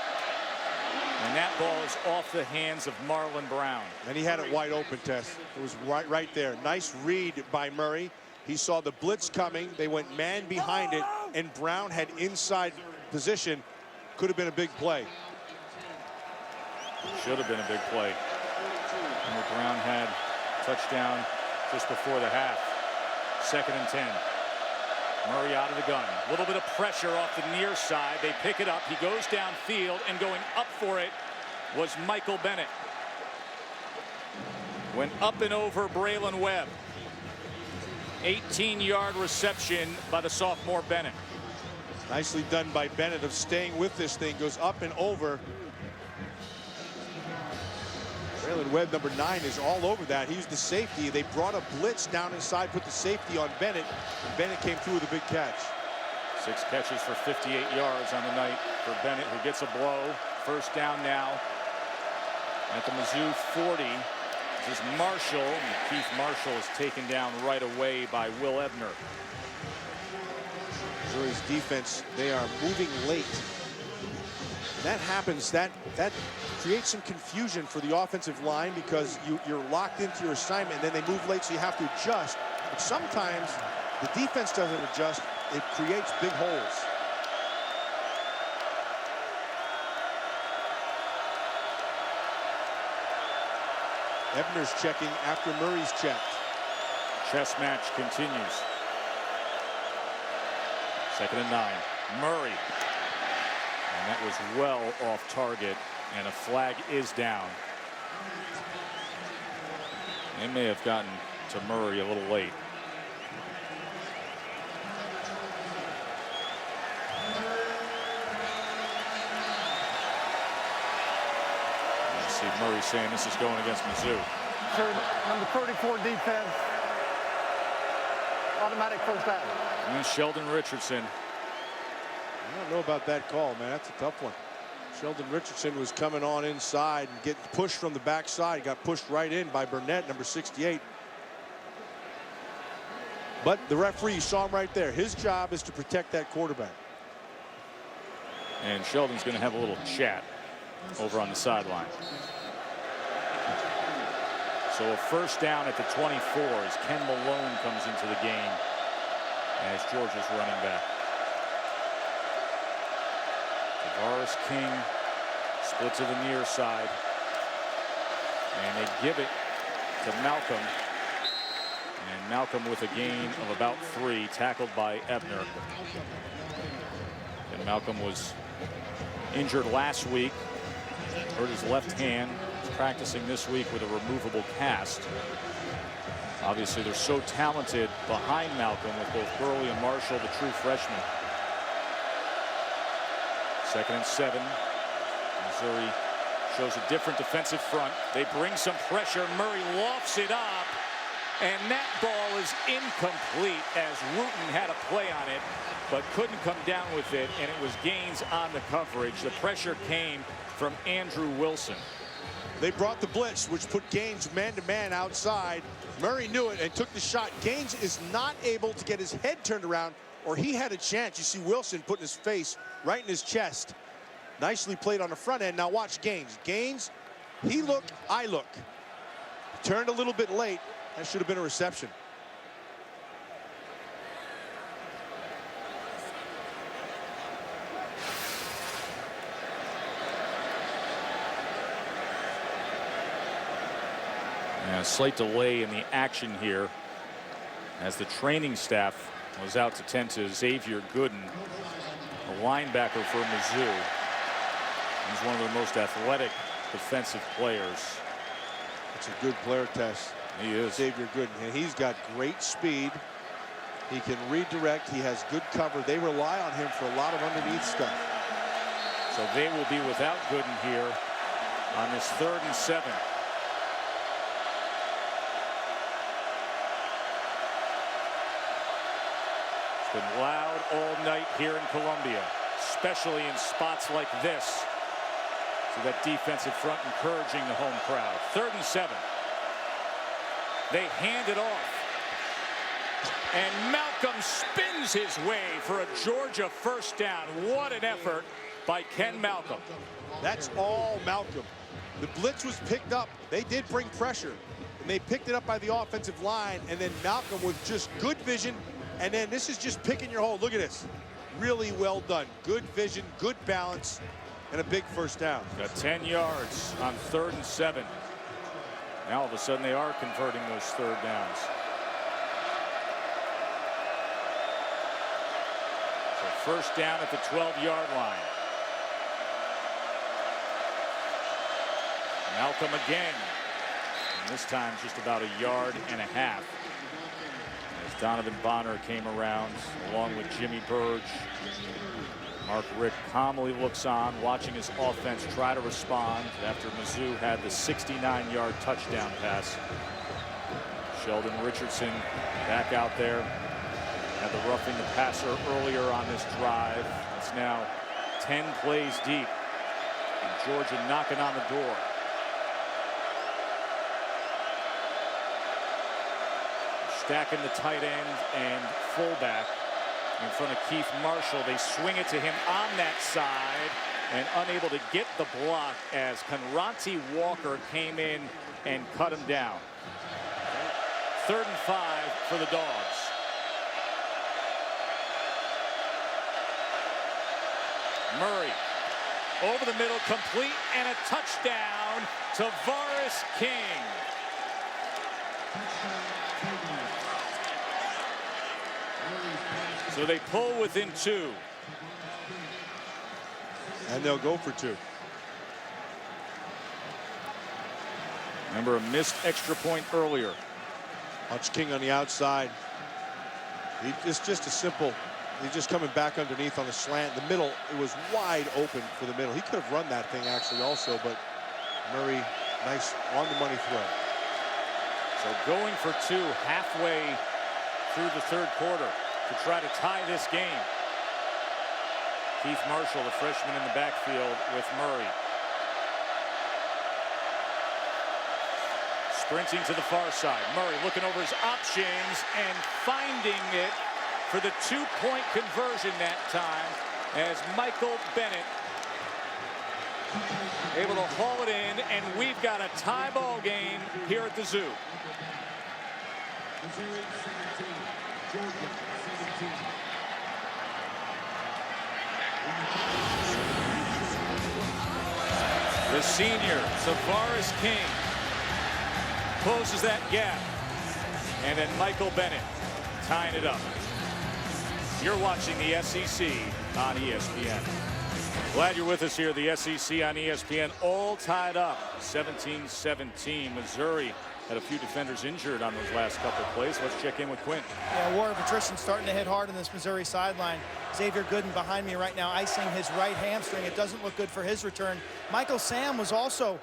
And that ball is off the hands of Marlon Brown. And he had it wide open, Tess. It was right there. Nice read by Murray. He saw the blitz coming. They went man behind it, and Brown had inside position. Could have been a big play. Should have been a big play. And Brown had touchdown just before the half. 2nd and 10. Murray out of the gun. A little bit of pressure off the near side. They pick it up. He goes downfield, and going up for it was Michael Bennett. Went up and over Braylon Webb. 18-yard reception by the sophomore Bennett. Nicely done by Bennett of staying with this thing. Goes up and over. Braylon Webb, number 9, is all over that. He's the safety. They brought a blitz down inside, put the safety on Bennett, and Bennett came through with a big catch. 6 catches for 58 yards on the night for Bennett, who gets a blow. 1st down now at the Mizzou 40. This is Marshall, and Keith Marshall is taken down right away by Will Ebner. Missouri's defense, they are moving late. That happens, that creates some confusion for the offensive line because you're locked into your assignment, and then they move late, so you have to adjust. But sometimes the defense doesn't adjust. It creates big holes. Ebner's checking after Murray's checked. Chess match continues. 2nd and 9. Murray. And that was well off target, and a flag is down. They may have gotten to Murray a little late. You see Murray saying this is going against Mizzou. Sir, number 34 defense. Automatic 1st down. And then Sheldon Richardson. I don't know about that call, man. That's a tough one. Sheldon Richardson was coming on inside and getting pushed from the backside. Got pushed right in by Burnett, number 68. But the referee, you saw him right there. His job is to protect that quarterback. And Sheldon's going to have a little chat over on the sideline. So a 1st down at the 24 as Ken Malone comes into the game as Georgia's running back. Tavares King split to the near side, and they give it to Malcolm, and Malcolm with a gain of about 3, tackled by Ebner. And Malcolm was injured last week, hurt his left hand. He's practicing this week with a removable cast. Obviously they're so talented behind Malcolm with both Burley and Marshall, the true freshmen. 2nd and 7. Missouri shows a different defensive front. They bring some pressure. Murray lofts it up, and that ball is incomplete as Wooten had a play on it, but couldn't come down with it, and it was Gaines on the coverage. The pressure came from Andrew Wilson. They brought the blitz, which put Gaines man-to-man outside. Murray knew it and took the shot. Gaines is not able to get his head turned around, or he had a chance. You see Wilson putting his face right in his chest. Nicely played on the front end. Now watch Gaines. Gaines, he look, I look. Turned a little bit late. That should have been a reception. A slight delay in the action here as the training staff was out to tend to Xavier Gooden, a linebacker for Mizzou. He's one of the most athletic defensive players. It's a good player, Tess. He is. Xavier Gooden, and he's got great speed. He can redirect. He has good cover. They rely on him for a lot of underneath stuff. So they will be without Gooden here on this 3rd and 7. It's been loud all night here in Columbia, especially in spots like this. So that defensive front encouraging the home crowd. 3rd and 7. They hand it off. And Malcolm spins his way for a Georgia 1st down. What an effort by Ken Malcolm. That's all Malcolm. The blitz was picked up. They did bring pressure, and they picked it up by the offensive line, and then Malcolm with just good vision, and then this is just picking your hole. Look at this. Really well done. Good vision, good balance, and a big first down. Got 10 yards on 3rd and 7. Now all of a sudden they are converting those 3rd downs. So 1st down at the 12-yard line. Malcolm again. And this time just about 1.5 yards. As Donovan Bonner came around along with Jimmy Burge. Mark Richt calmly looks on, watching his offense try to respond after Mizzou had the 69-yard touchdown pass. Sheldon Richardson back out there. Had the roughing the passer earlier on this drive. It's now 10 plays deep. And Georgia knocking on the door. Stacking the tight end and fullback in front of Keith Marshall. They swing it to him on that side and unable to get the block as Conranti Walker came in and cut him down. 3rd and 5 for the Dogs. Murray over the middle, complete, and a touchdown to Varus King. So they pull within 2. And they'll go for 2. Remember a missed extra point earlier. Watch King on the outside. It's just a simple. He's just coming back underneath on the slant. The middle, it was wide open for the middle. He could have run that thing actually also, but Murray, nice on the money throw. So going for 2 halfway through the 3rd quarter to try to tie this game. Keith Marshall, the freshman in the backfield with Murray. Sprinting to the far side. Murray looking over his options and finding it for the 2-point conversion that time as Michael Bennett able to haul it in, and we've got a tie ball game here at the Zoo. The senior, Varus King, closes that gap. And then Michael Bennett tying it up. You're watching the SEC on ESPN. Glad you're with us here. The SEC on ESPN, all tied up. 17-17. Missouri had a few defenders injured on those last couple of plays. Let's check in with Quint. Yeah, war of attrition starting to hit hard on this Missouri sideline. Xavier Gooden behind me right now, icing his right hamstring. It doesn't look good for his return. Michael Sam was also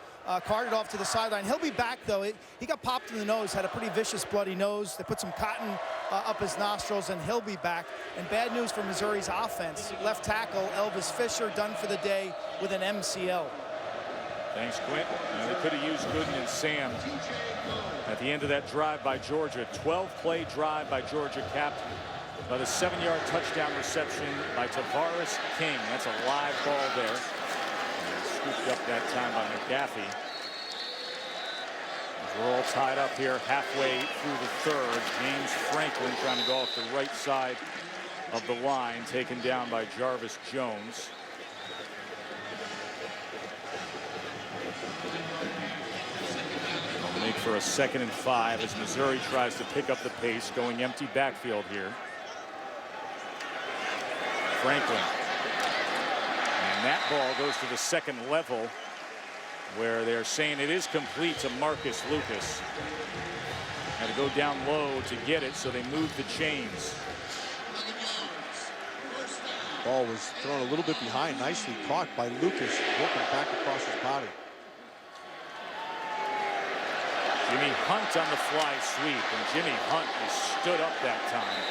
carted off to the sideline. He'll be back, though. He got popped in the nose, had a pretty vicious bloody nose. They put some cotton up his nostrils, and he'll be back. And bad news for Missouri's offense. Left tackle Elvis Fisher done for the day with an MCL. Thanks, Quint. They could have used Gooden and Sam at the end of that drive by Georgia. 12-play drive by Georgia, capped by the 7-yard touchdown reception by Tavares King. That's a live ball there. Scooped up that time by McGaffey. We're all tied up here halfway through the 3rd. James Franklin trying to go off the right side of the line, taken down by Jarvis Jones. Make for a 2nd and 5 as Missouri tries to pick up the pace, going empty backfield here. Franklin. And that ball goes to the 2nd level, where they're saying it is complete to Marcus Lucas. Had to go down low to get it, so they moved the chains. Ball was thrown a little bit behind, nicely caught by Lucas, working back across his body. Jimmy Hunt on the fly sweep, and Jimmy Hunt is stood up that time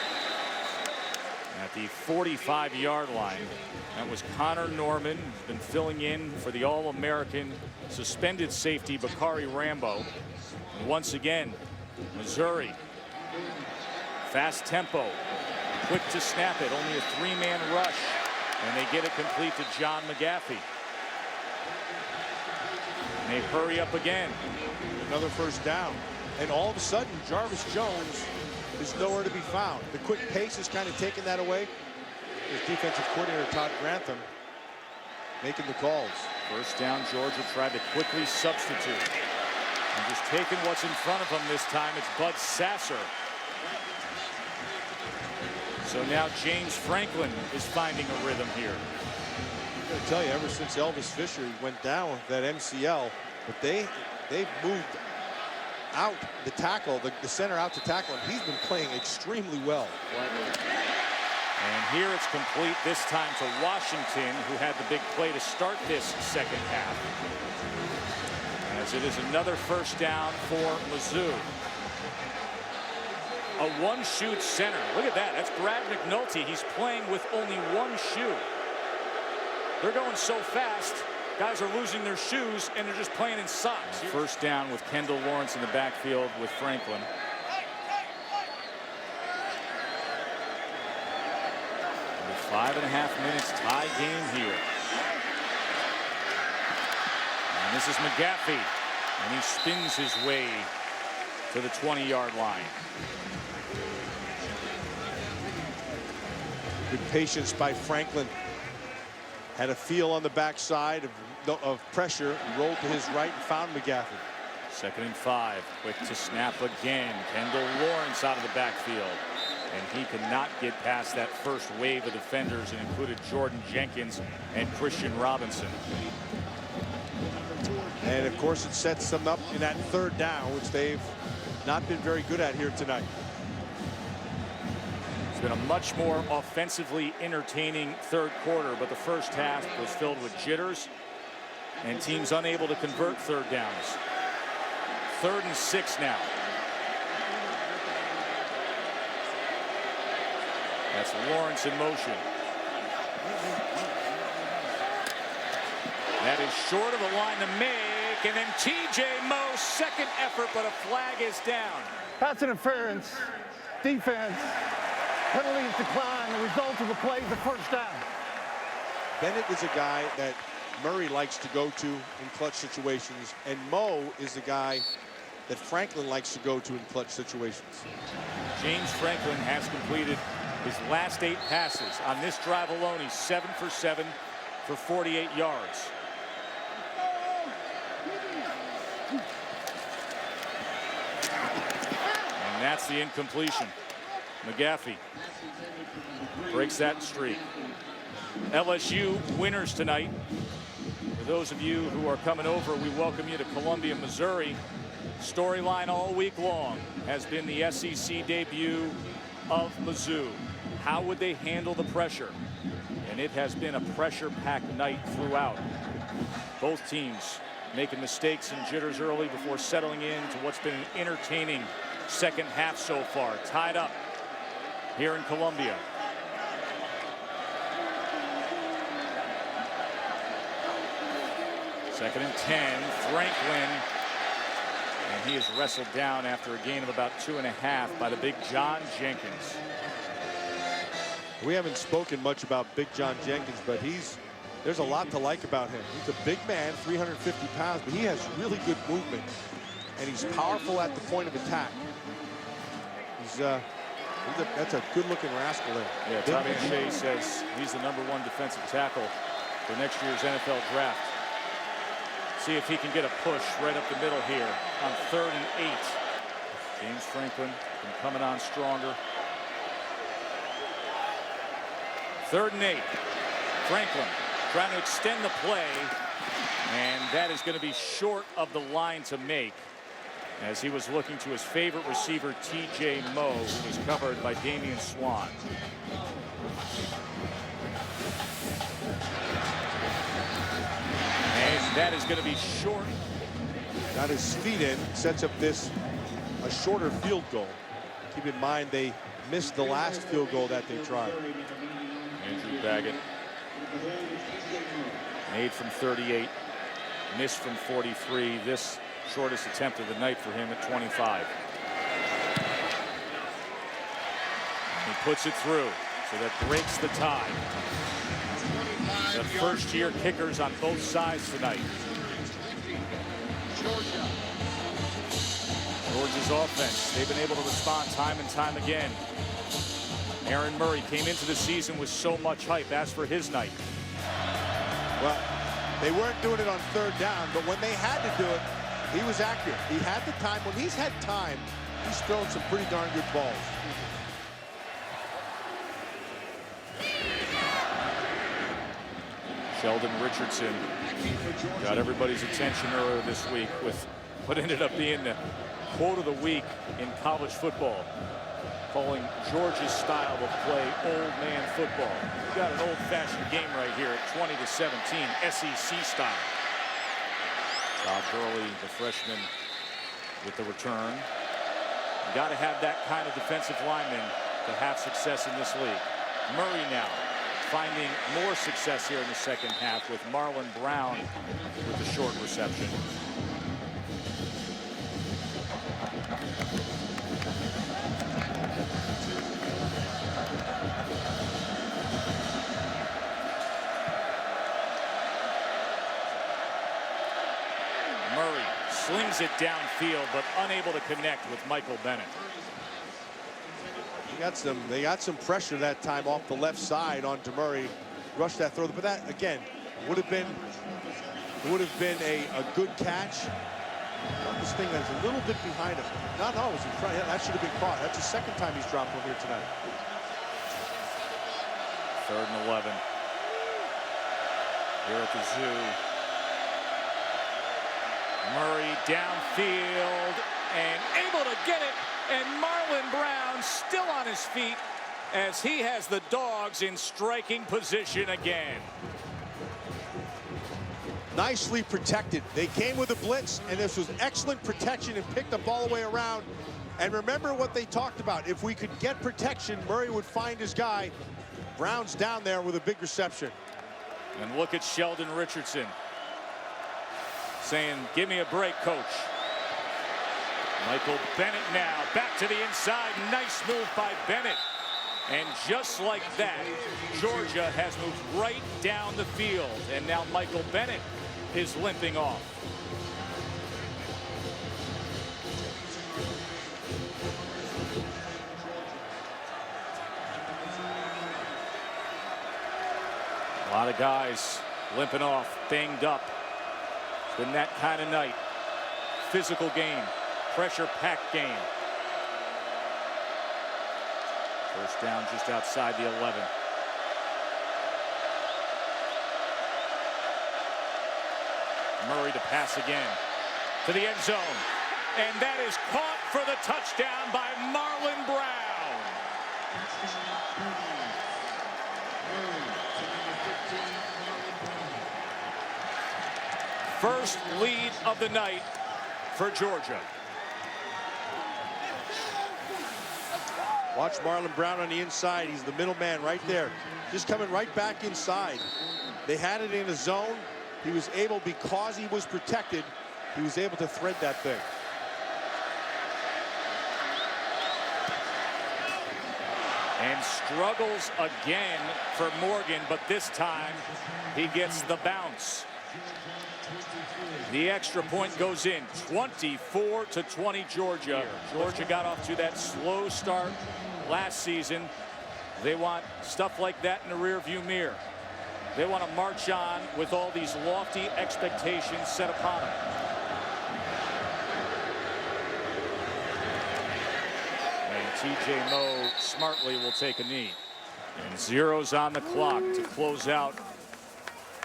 at the 45-yard line. That was Connor Norman, who's been filling in for the All-American suspended safety Bakari Rambo. And once again, Missouri, fast tempo, quick to snap it, only a 3-man rush, and they get it complete to John McGaffey. And they hurry up again. Another first down. And all of a sudden, Jarvis Jones is nowhere to be found. The quick pace is kind of taking that away. His defensive coordinator, Todd Grantham, making the calls. First down, Georgia tried to quickly substitute. And just taking what's in front of them this time, it's Bud Sasser. So now James Franklin is finding a rhythm here. I'm going to tell you, ever since Elvis Fisher went down with that MCL, but they've moved out the tackle, the center out to tackle, and he's been playing extremely well. And here it's complete this time to Washington, who had the big play to start this second half. As it is another first down for Mizzou. A one-shoot center. Look at that. That's Brad McNulty. He's playing with only one shoe. They're going so fast, guys are losing their shoes, and they're just playing in socks. First down with Kendall Lawrence in the backfield with Franklin. With 5.5 minutes tie game here. And this is McGaffey, and he spins his way to the 20-yard line. Good patience by Franklin. Had a feel on the backside of pressure. He rolled to his right and found McGaffey. 2nd and 5. Quick to snap again. Kendall Lawrence out of the backfield. And he could not get past that first wave of defenders. It included Jordan Jenkins and Christian Robinson. And of course it sets them up in that 3rd down, which they've not been very good at here tonight. It's been a much more offensively entertaining 3rd quarter, but the first half was filled with jitters and teams unable to convert 3rd downs. 3rd and 6 now. That's Lawrence in motion. That is short of the line to make, and then TJ Moe's second effort, but a flag is down. Pass interference, defense, penalties decline, the result of the play is the first down. Bennett is a guy that Murray likes to go to in clutch situations, and Moe is the guy that Franklin likes to go to in clutch situations. James Franklin has completed his last 8 passes. On this drive alone, he's 7 for 7 for 48 yards. And that's the incompletion. McGaffey breaks that streak. LSU winners tonight. For those of you who are coming over, we welcome you to Columbia, Missouri. Storyline all week long has been the SEC debut of Mizzou. How would they handle the pressure? And it has been a pressure-packed night throughout. Both teams making mistakes and jitters early before settling into what's been an entertaining second half so far. Tied up here in Columbia. Second and 10, Franklin. And he is wrestled down after a gain of about 2.5 by the big John Jenkins. We haven't spoken much about Big John Jenkins, but there's a lot to like about him. He's a big man, 350 pounds, but he has really good movement, and he's powerful at the point of attack. That's a good-looking rascal there. Yeah, Tommy Shea says he's the #1 defensive tackle for next year's NFL draft. See if he can get a push right up the middle here on 3rd and 8. James Franklin been coming on stronger. 3rd and 8. Franklin trying to extend the play, and that is going to be short of the line to make, as he was looking to his favorite receiver, TJ Moe, who was covered by Damian Swan. And that is going to be short. Got his feet in, sets up a shorter field goal. Keep in mind they missed the last field goal that they tried. Andrew Baggett made from 38, missed from 43. This shortest attempt of the night for him at 25. He puts it through, so that breaks the tie. The first-year kickers on both sides tonight. Georgia. Georgia's offense, they've been able to respond time and time again. Aaron Murray came into the season with so much hype. As for his night, well, they weren't doing it on third down, but when they had to do it, he was accurate. He had the time. When he's had time, he's thrown some pretty darn good balls. Sheldon Richardson got everybody's attention earlier this week with what ended up being the quote of the week in college football, calling Georgia's style of play old man football. We've got an old-fashioned game right here at 20-17, SEC style. Todd Gurley, the freshman, with the return. You got to have that kind of defensive lineman to have success in this league. Murray now finding more success here in the second half with Marlon Brown with the short reception. Murray slings it downfield, but unable to connect with Michael Bennett. They got some pressure that time off the left side onto Murray. Rushed that throw, but that again would have been a good catch. This thing that's a little bit behind him. No, it was in front. Yeah, that should have been caught. That's the second time he's dropped over here tonight. 3rd and 11. Here at the Zoo. Murray downfield and able to get it, and Marlon Brown still on his feet as he has the Dogs in striking position again. Nicely protected. They came with a blitz, and this was excellent protection and picked up all the way around. And remember what they talked about. If we could get protection, Murray would find his guy. Brown's down there with a big reception. And look at Sheldon Richardson saying, "Give me a break, coach." Michael Bennett now back to the inside. Nice move by Bennett. And just like that, Georgia has moved right down the field. And now Michael Bennett is limping off. A lot of guys limping off, banged up. It's been that kind of night. Physical game, pressure-packed game. First down just outside the 11. Murray to pass again to the end zone. And that is caught for the touchdown by Marlon Brown. First lead of the night for Georgia. Watch Marlon Brown on the inside. He's the middleman right there. Just coming right back inside. They had it in a zone. He was able, because he was protected, he was able to thread that thing. And struggles again for Morgan, but this time he gets the bounce. The extra point goes in. 24-20 Georgia. Georgia got off to that slow start last season. They want stuff like that in the rearview mirror. They want to march on with all these lofty expectations set upon them. And TJ Moe smartly will take a knee. And zeros on the clock to close out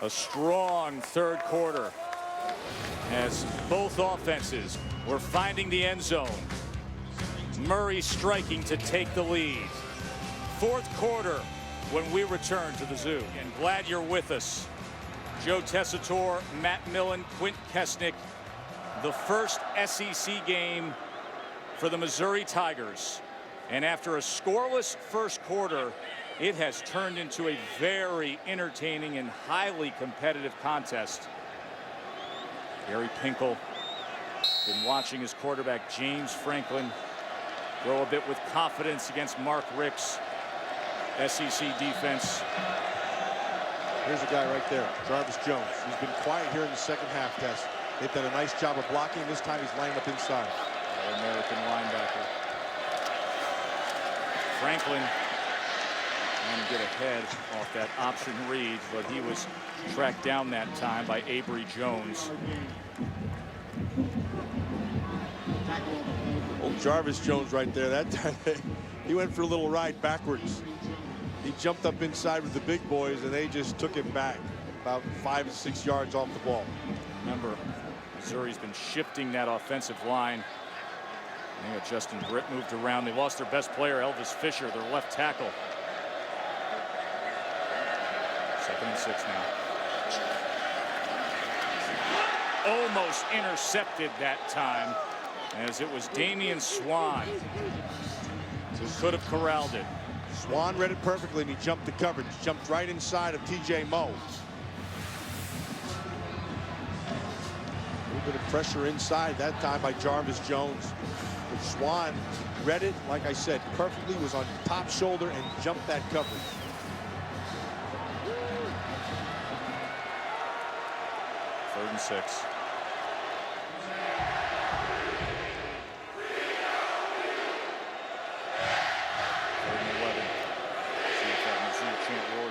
a strong third quarter, as both offenses were finding the end zone. Murray striking to take the lead. Fourth quarter when we return to the Zoo. And glad you're with us. Joe Tessitore, Matt Millen, Quint Kesnick. The first SEC game for the Missouri Tigers. And after a scoreless first quarter, it has turned into a very entertaining and highly competitive contest. Gary Pinkel been watching his quarterback James Franklin grow a bit with confidence against Mark Rick's SEC defense. Here's a guy right there, Jarvis Jones. He's been quiet here in the second half, Tess. They've done a nice job of blocking. This time he's lined up inside. All-American linebacker. Franklin trying to get ahead off that option read, but he was tracked down that time by Avery Jones. Old Jarvis Jones right there. That time he went for a little ride backwards. He jumped up inside with the big boys, and they just took him back about 5 to 6 yards off the ball. Remember, Missouri's been shifting that offensive line. They got Justin Britt moved around. They lost their best player, Elvis Fisher, their left tackle. 2nd and 6 now. Almost intercepted that time, as it was Damian Swan who could have corralled it. Swan read it perfectly, and he jumped the coverage. Jumped right inside of T.J. Moe. A little bit of pressure inside that time by Jarvis Jones. But Swan read it, like I said, perfectly, was on top shoulder and jumped that coverage. Third and 6.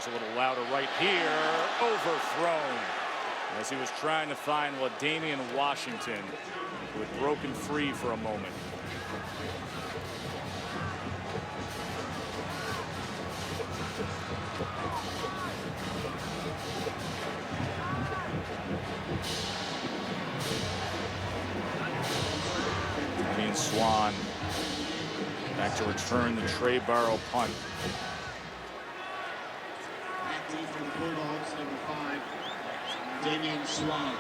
A little louder right here. Overthrown as he was trying to find LaDamian Washington, who had broken free for a moment. Damian Swan back to return the Trey Barrow punt. For the Bulldogs, number 5, Damian Swan.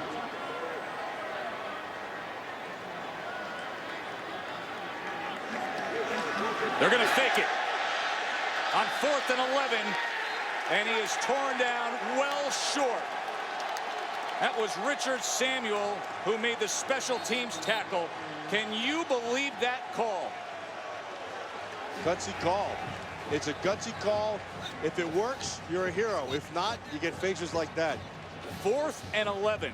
They're going to fake it on 4th and 11, and he is torn down well short. That was Richard Samuel who made the special teams tackle. Can you believe that call? Gutsy call. It's a gutsy call. If it works, you're a hero. If not, you get faces like that. 4th and 11.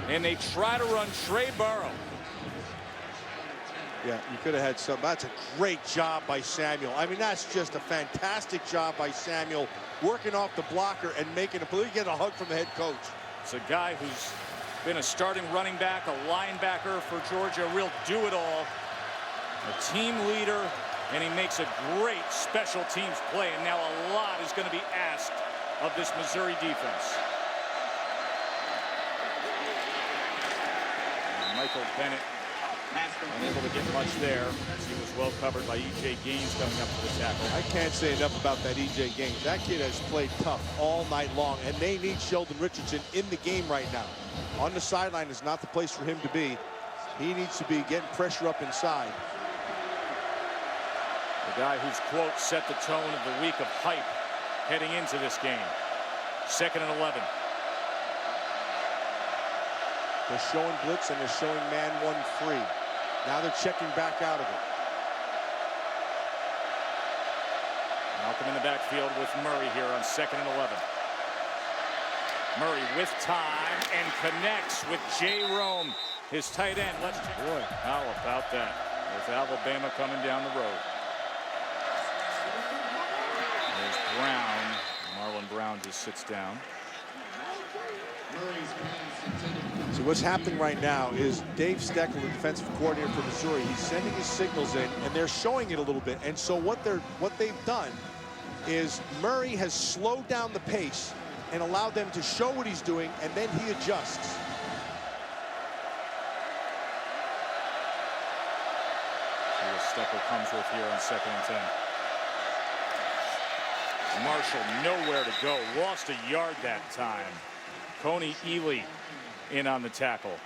And they try to run Trey Barrow. Yeah, you could have had some. That's a great job by Samuel. I mean, that's just a fantastic job by Samuel, working off the blocker and making a play. Get a hug from the head coach. It's a guy who's been a starting running back, a linebacker for Georgia, a real do-it-all, a team leader, and he makes a great special teams play. And now a lot is going to be asked of this Missouri defense. And Michael Bennett unable to get much there, as he was well covered by E.J. Gaines coming up for the tackle. I can't say enough about that E.J. Gaines. That kid has played tough all night long, and they need Sheldon Richardson in the game right now. On the sideline is not the place for him to be. He needs to be getting pressure up inside. The guy whose quote set the tone of the week of hype heading into this game. 2nd and 11. They're showing blitz and they're showing man 1-3. Now they're checking back out of it. Malcolm in the backfield with Murray here on 2nd and 11. Murray with time and connects with Jay Rome, his tight end. Let's check. Boy, how about that? With Alabama coming down the road. There's Brown. Marlon Brown just sits down. So what's happening right now is Dave Steckel, the defensive coordinator for Missouri, he's sending his signals in, and they're showing it a little bit. And so what they've done is Murray has slowed down the pace and allowed them to show what he's doing, and then he adjusts. See what Steckel comes with here on 2nd and 10. Marshall nowhere to go. Lost a yard that time. Coney Ely in on the tackle.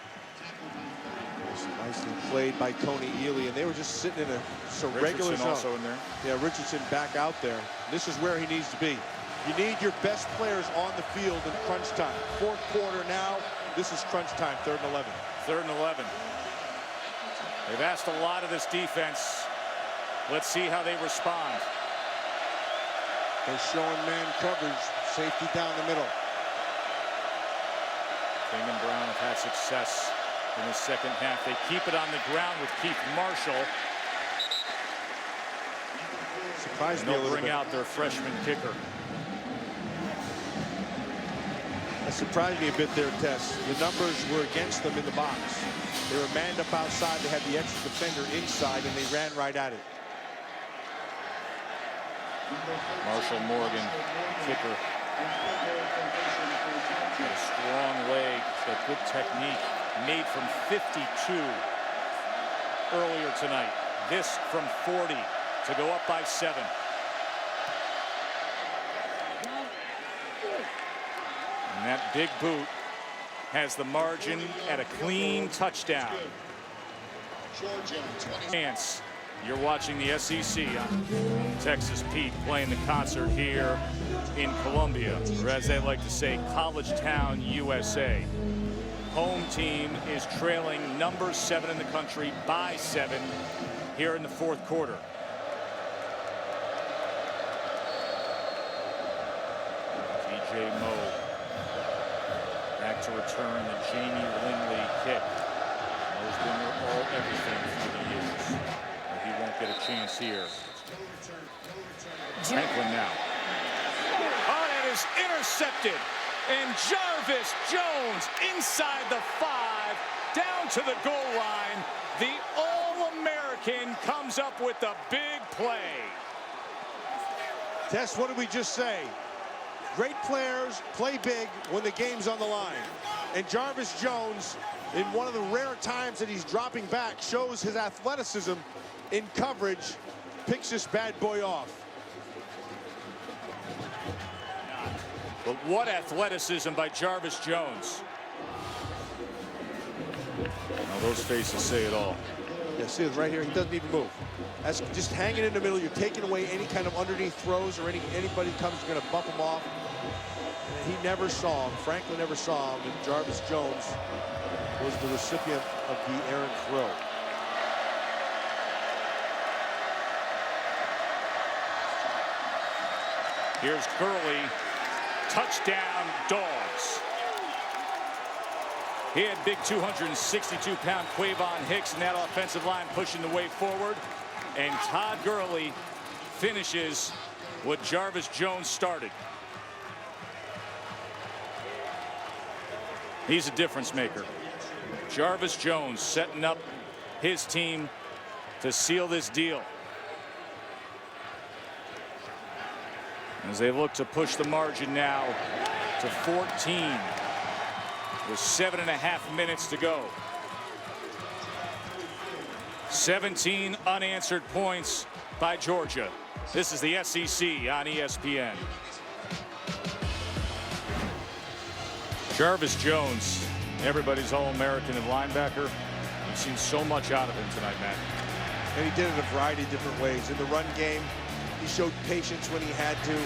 Nicely played by Coney Ely, and they were just sitting in a regular zone. Also in there. Yeah, Richardson back out there. This is where he needs to be. You need your best players on the field in crunch time. 4th quarter now. This is crunch time. 3rd and 11. 3rd and 11. They've asked a lot of this defense. Let's see how they respond. They're showing man coverage. Safety down the middle. King and Brown have had success in the second half. They keep it on the ground with Keith Marshall. Surprised and me a they'll little bring bit. out their freshman kicker. That surprised me a bit there, Tess. The numbers were against them in the box. They were manned up outside. They had the extra defender inside, and they ran right at it. Marshall Morgan, kicker. Got a strong leg, got good technique. Made from 52 earlier tonight. This from 40 to go up by 7. And that big boot has the margin at a clean touchdown. Chance. You're watching the SEC on Texas Pete playing the concert here in Columbia, or as they like to say, College Town, USA. Home team is trailing number 7 in the country by 7 here in the 4th quarter. TJ Moe back to return the Jamie Lindley kick. Moe's been all everything through the years. He won't get a chance here. Franklin now. Oh, it is intercepted. And Jarvis Jones inside the 5, down to the goal line. The All-American comes up with the big play. Tess, what did we just say? Great players play big when the game's on the line. And Jarvis Jones, in one of the rare times that he's dropping back, shows his athleticism in coverage, picks this bad boy off. But what athleticism by Jarvis Jones. Now those faces say it all. Yeah, see it right here. He doesn't even move. That's just hanging in the middle. You're taking away any kind of underneath throws or anybody comes going to bump him off. And he never saw him. Franklin never saw him. And Jarvis Jones was the recipient of the errant throw. Here's Gurley. Touchdown, Dogs. He had big 262-pound Quavon Hicks in that offensive line pushing the way forward. And Todd Gurley finishes what Jarvis Jones started. He's a difference maker. Jarvis Jones setting up his team to seal this deal. As they look to push the margin now to 14 with 7.5 minutes to go. 17 unanswered points by Georgia. This is the SEC on ESPN. Jarvis Jones, everybody's All-American and linebacker. We've seen so much out of him tonight, Matt. And he did it a variety of different ways. In the run game, he showed patience when he had to.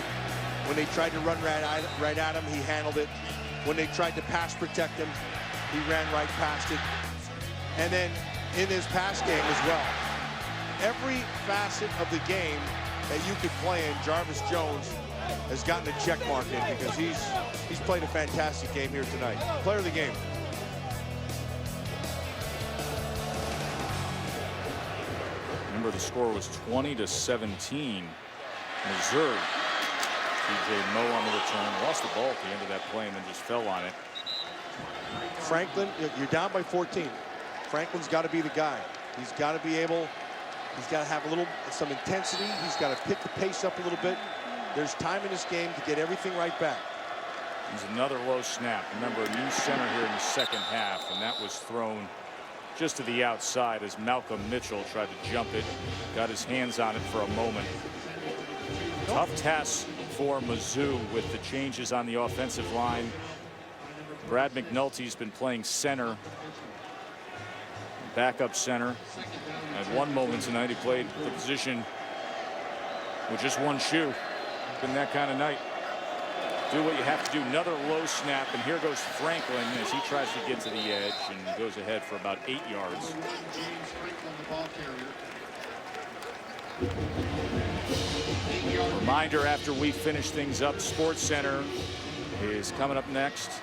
When they tried to run right at him, he handled it. When they tried to pass protect him, he ran right past it. And then in his pass game as well. Every facet of the game that you could play in, Jarvis Jones has gotten a check mark in because he's played a fantastic game here tonight. Player of the game. Remember, the score was 20-17. Missouri. TJ Moe on the return, lost the ball at the end of that play and then just fell on it. Franklin, you're down by 14. Franklin's got to be the guy. He's got to be able, he's got to have some intensity. He's got to pick the pace up a little bit. There's time in this game to get everything right back. There's another low snap. Remember, a new center here in the second half, and that was thrown just to the outside as Malcolm Mitchell tried to jump it, got his hands on it for a moment. Tough task for Mizzou with the changes on the offensive line. Brad McNulty's been playing center, backup center. At one moment tonight, he played the position with just one shoe. It's been that kind of night. Do what you have to do. Another low snap, and here goes Franklin as he tries to get to the edge and goes ahead for about 8 yards. Reminder, after we finish things up, Sports Center is coming up next.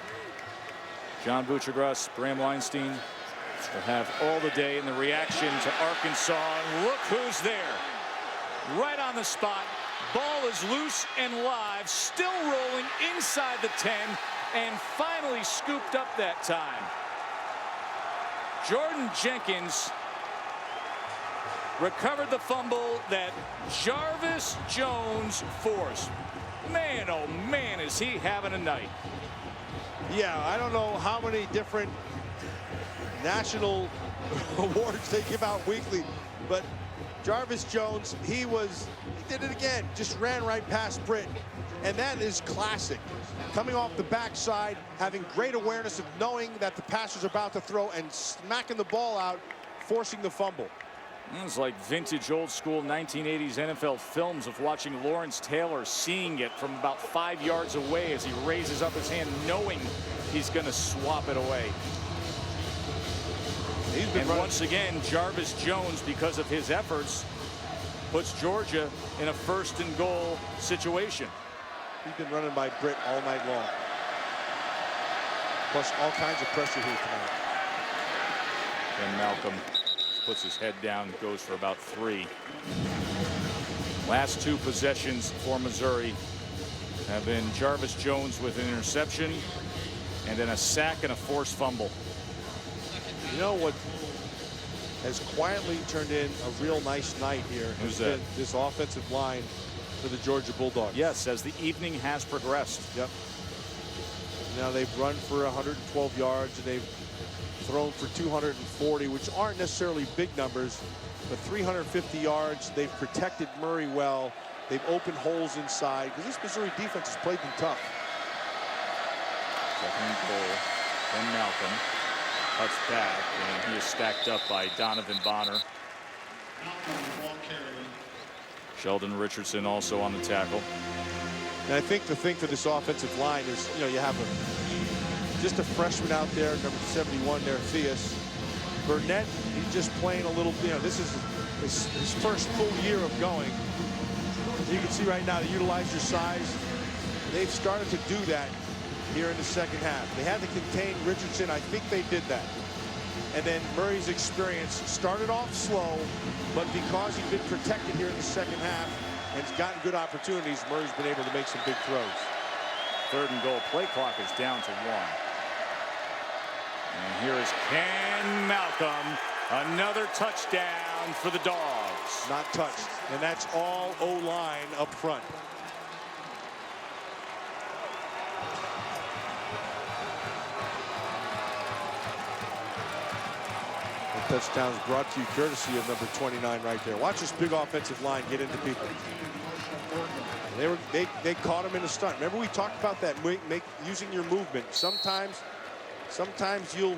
John Buchagras, Bram Weinstein will have all the day in the reaction to Arkansas. And look who's there. Right on the spot. Ball is loose and live, still rolling inside the 10, and finally scooped up that time. Jordan Jenkins recovered the fumble that Jarvis Jones forced. Man, oh man, is he having a night. Yeah, I don't know how many different national awards they give out weekly, but Jarvis Jones, he did it again, just ran right past Britt, and that is classic. Coming off the backside, having great awareness of knowing that the passer's about to throw and smacking the ball out, forcing the fumble. It's like vintage old school 1980s NFL films of watching Lawrence Taylor seeing it from about 5 yards away as he raises up his hand knowing he's going to swap it away. And once again, Jarvis Jones, because of his efforts, puts Georgia in a 1st and goal situation. He's been running by Britt all night long. Plus all kinds of pressure here tonight. And Malcolm puts his head down, goes for about 3. Last 2 possessions for Missouri have been Jarvis Jones with an interception and then a sack and a forced fumble. You know what has quietly turned in a real nice night here? Who's that? This offensive line for the Georgia Bulldogs. Yes, as the evening has progressed. Yep. Now they've run for 112 yards and they've thrown for 240, which aren't necessarily big numbers, but 350 yards. They've protected Murray well. They've opened holes inside because this Missouri defense has played them tough. 2nd and goal. Then Malcolm cuts back, and he is stacked up by Donovan Bonner. Sheldon Richardson also on the tackle. And I think the thing for this offensive line is, you know, you have just a freshman out there, number 71 there, Theus. Burnett, he's just playing a little, you know, this is his first full year of going. You can see right now to utilize your size. They've started to do that here in the 2nd half. They had to contain Richardson. I think they did that. And then Murray's experience started off slow, but because he's been protected here in the 2nd half and has gotten good opportunities, Murray's been able to make some big throws. 3rd and goal. Play clock is down to 1. And here is Ken Malcolm. Another touchdown for the Dogs. Not touched. And that's all O-line up front. The touchdown is brought to you courtesy of number 29 right there. Watch this big offensive line get into people. They caught him in a stunt. Remember we talked about that, using your movement. Sometimes your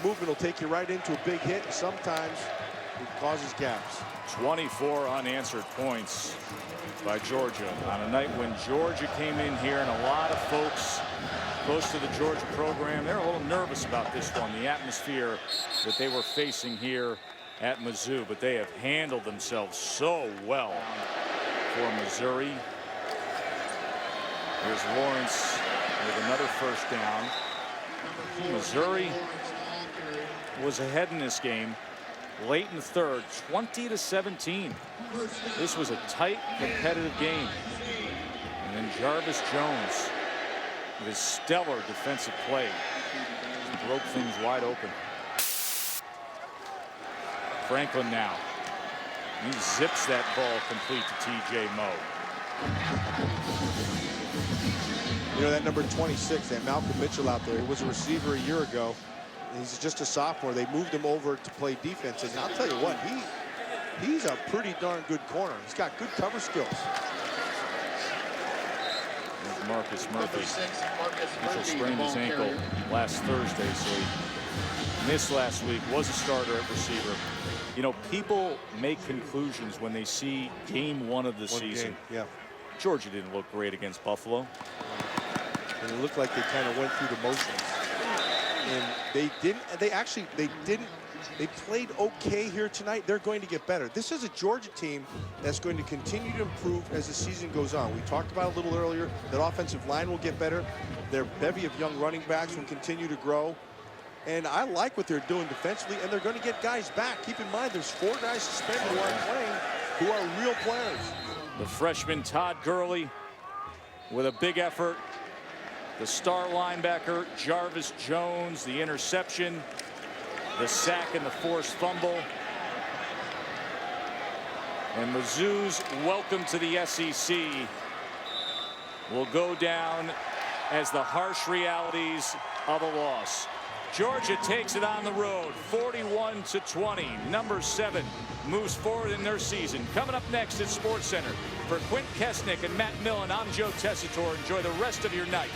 movement will take you right into a big hit. And sometimes it causes gaps. 24 unanswered points by Georgia on a night when Georgia came in here and a lot of folks close to the Georgia program, they're a little nervous about this one, the atmosphere that they were facing here at Mizzou, but they have handled themselves so well for Missouri. Here's Lawrence with another 1st down. Missouri was ahead in this game late in the 3rd, 20-17. This was a tight, competitive game. And then Jarvis Jones with his stellar defensive play broke things wide open. Franklin now. He zips that ball complete to T.J. Moe. You know, that number 26, that Malcolm Mitchell out there, he was a receiver a year ago. He's just a sophomore. They moved him over to play defense. And I'll tell you what, he's a pretty darn good corner. He's got good cover skills. There's Marcus Murphy. Mitchell sprained his ankle last Thursday, so he missed last week, was a starter at receiver. You know, people make conclusions when they see game 1 of the season. Yeah. Georgia didn't look great against Buffalo. And it looked like they kind of went through the motions. and they played okay here tonight. They're going to get better. This is a Georgia team that's going to continue to improve as the season goes on. We talked about a little earlier that offensive line will get better. Their bevy of young running backs will continue to grow. And I like what they're doing defensively, and they're going to get guys back. Keep in mind, there's 4 guys suspended who aren't playing, who are real players. The freshman Todd Gurley with a big effort. The star linebacker Jarvis Jones, the interception, the sack and the forced fumble. And Mizzou's welcome to the SEC will go down as the harsh realities of a loss. Georgia takes it on the road, 41-20. Number 7 moves forward in their season. Coming up next at SportsCenter, for Quint Kesnick and Matt Millen, I'm Joe Tessitore. Enjoy the rest of your night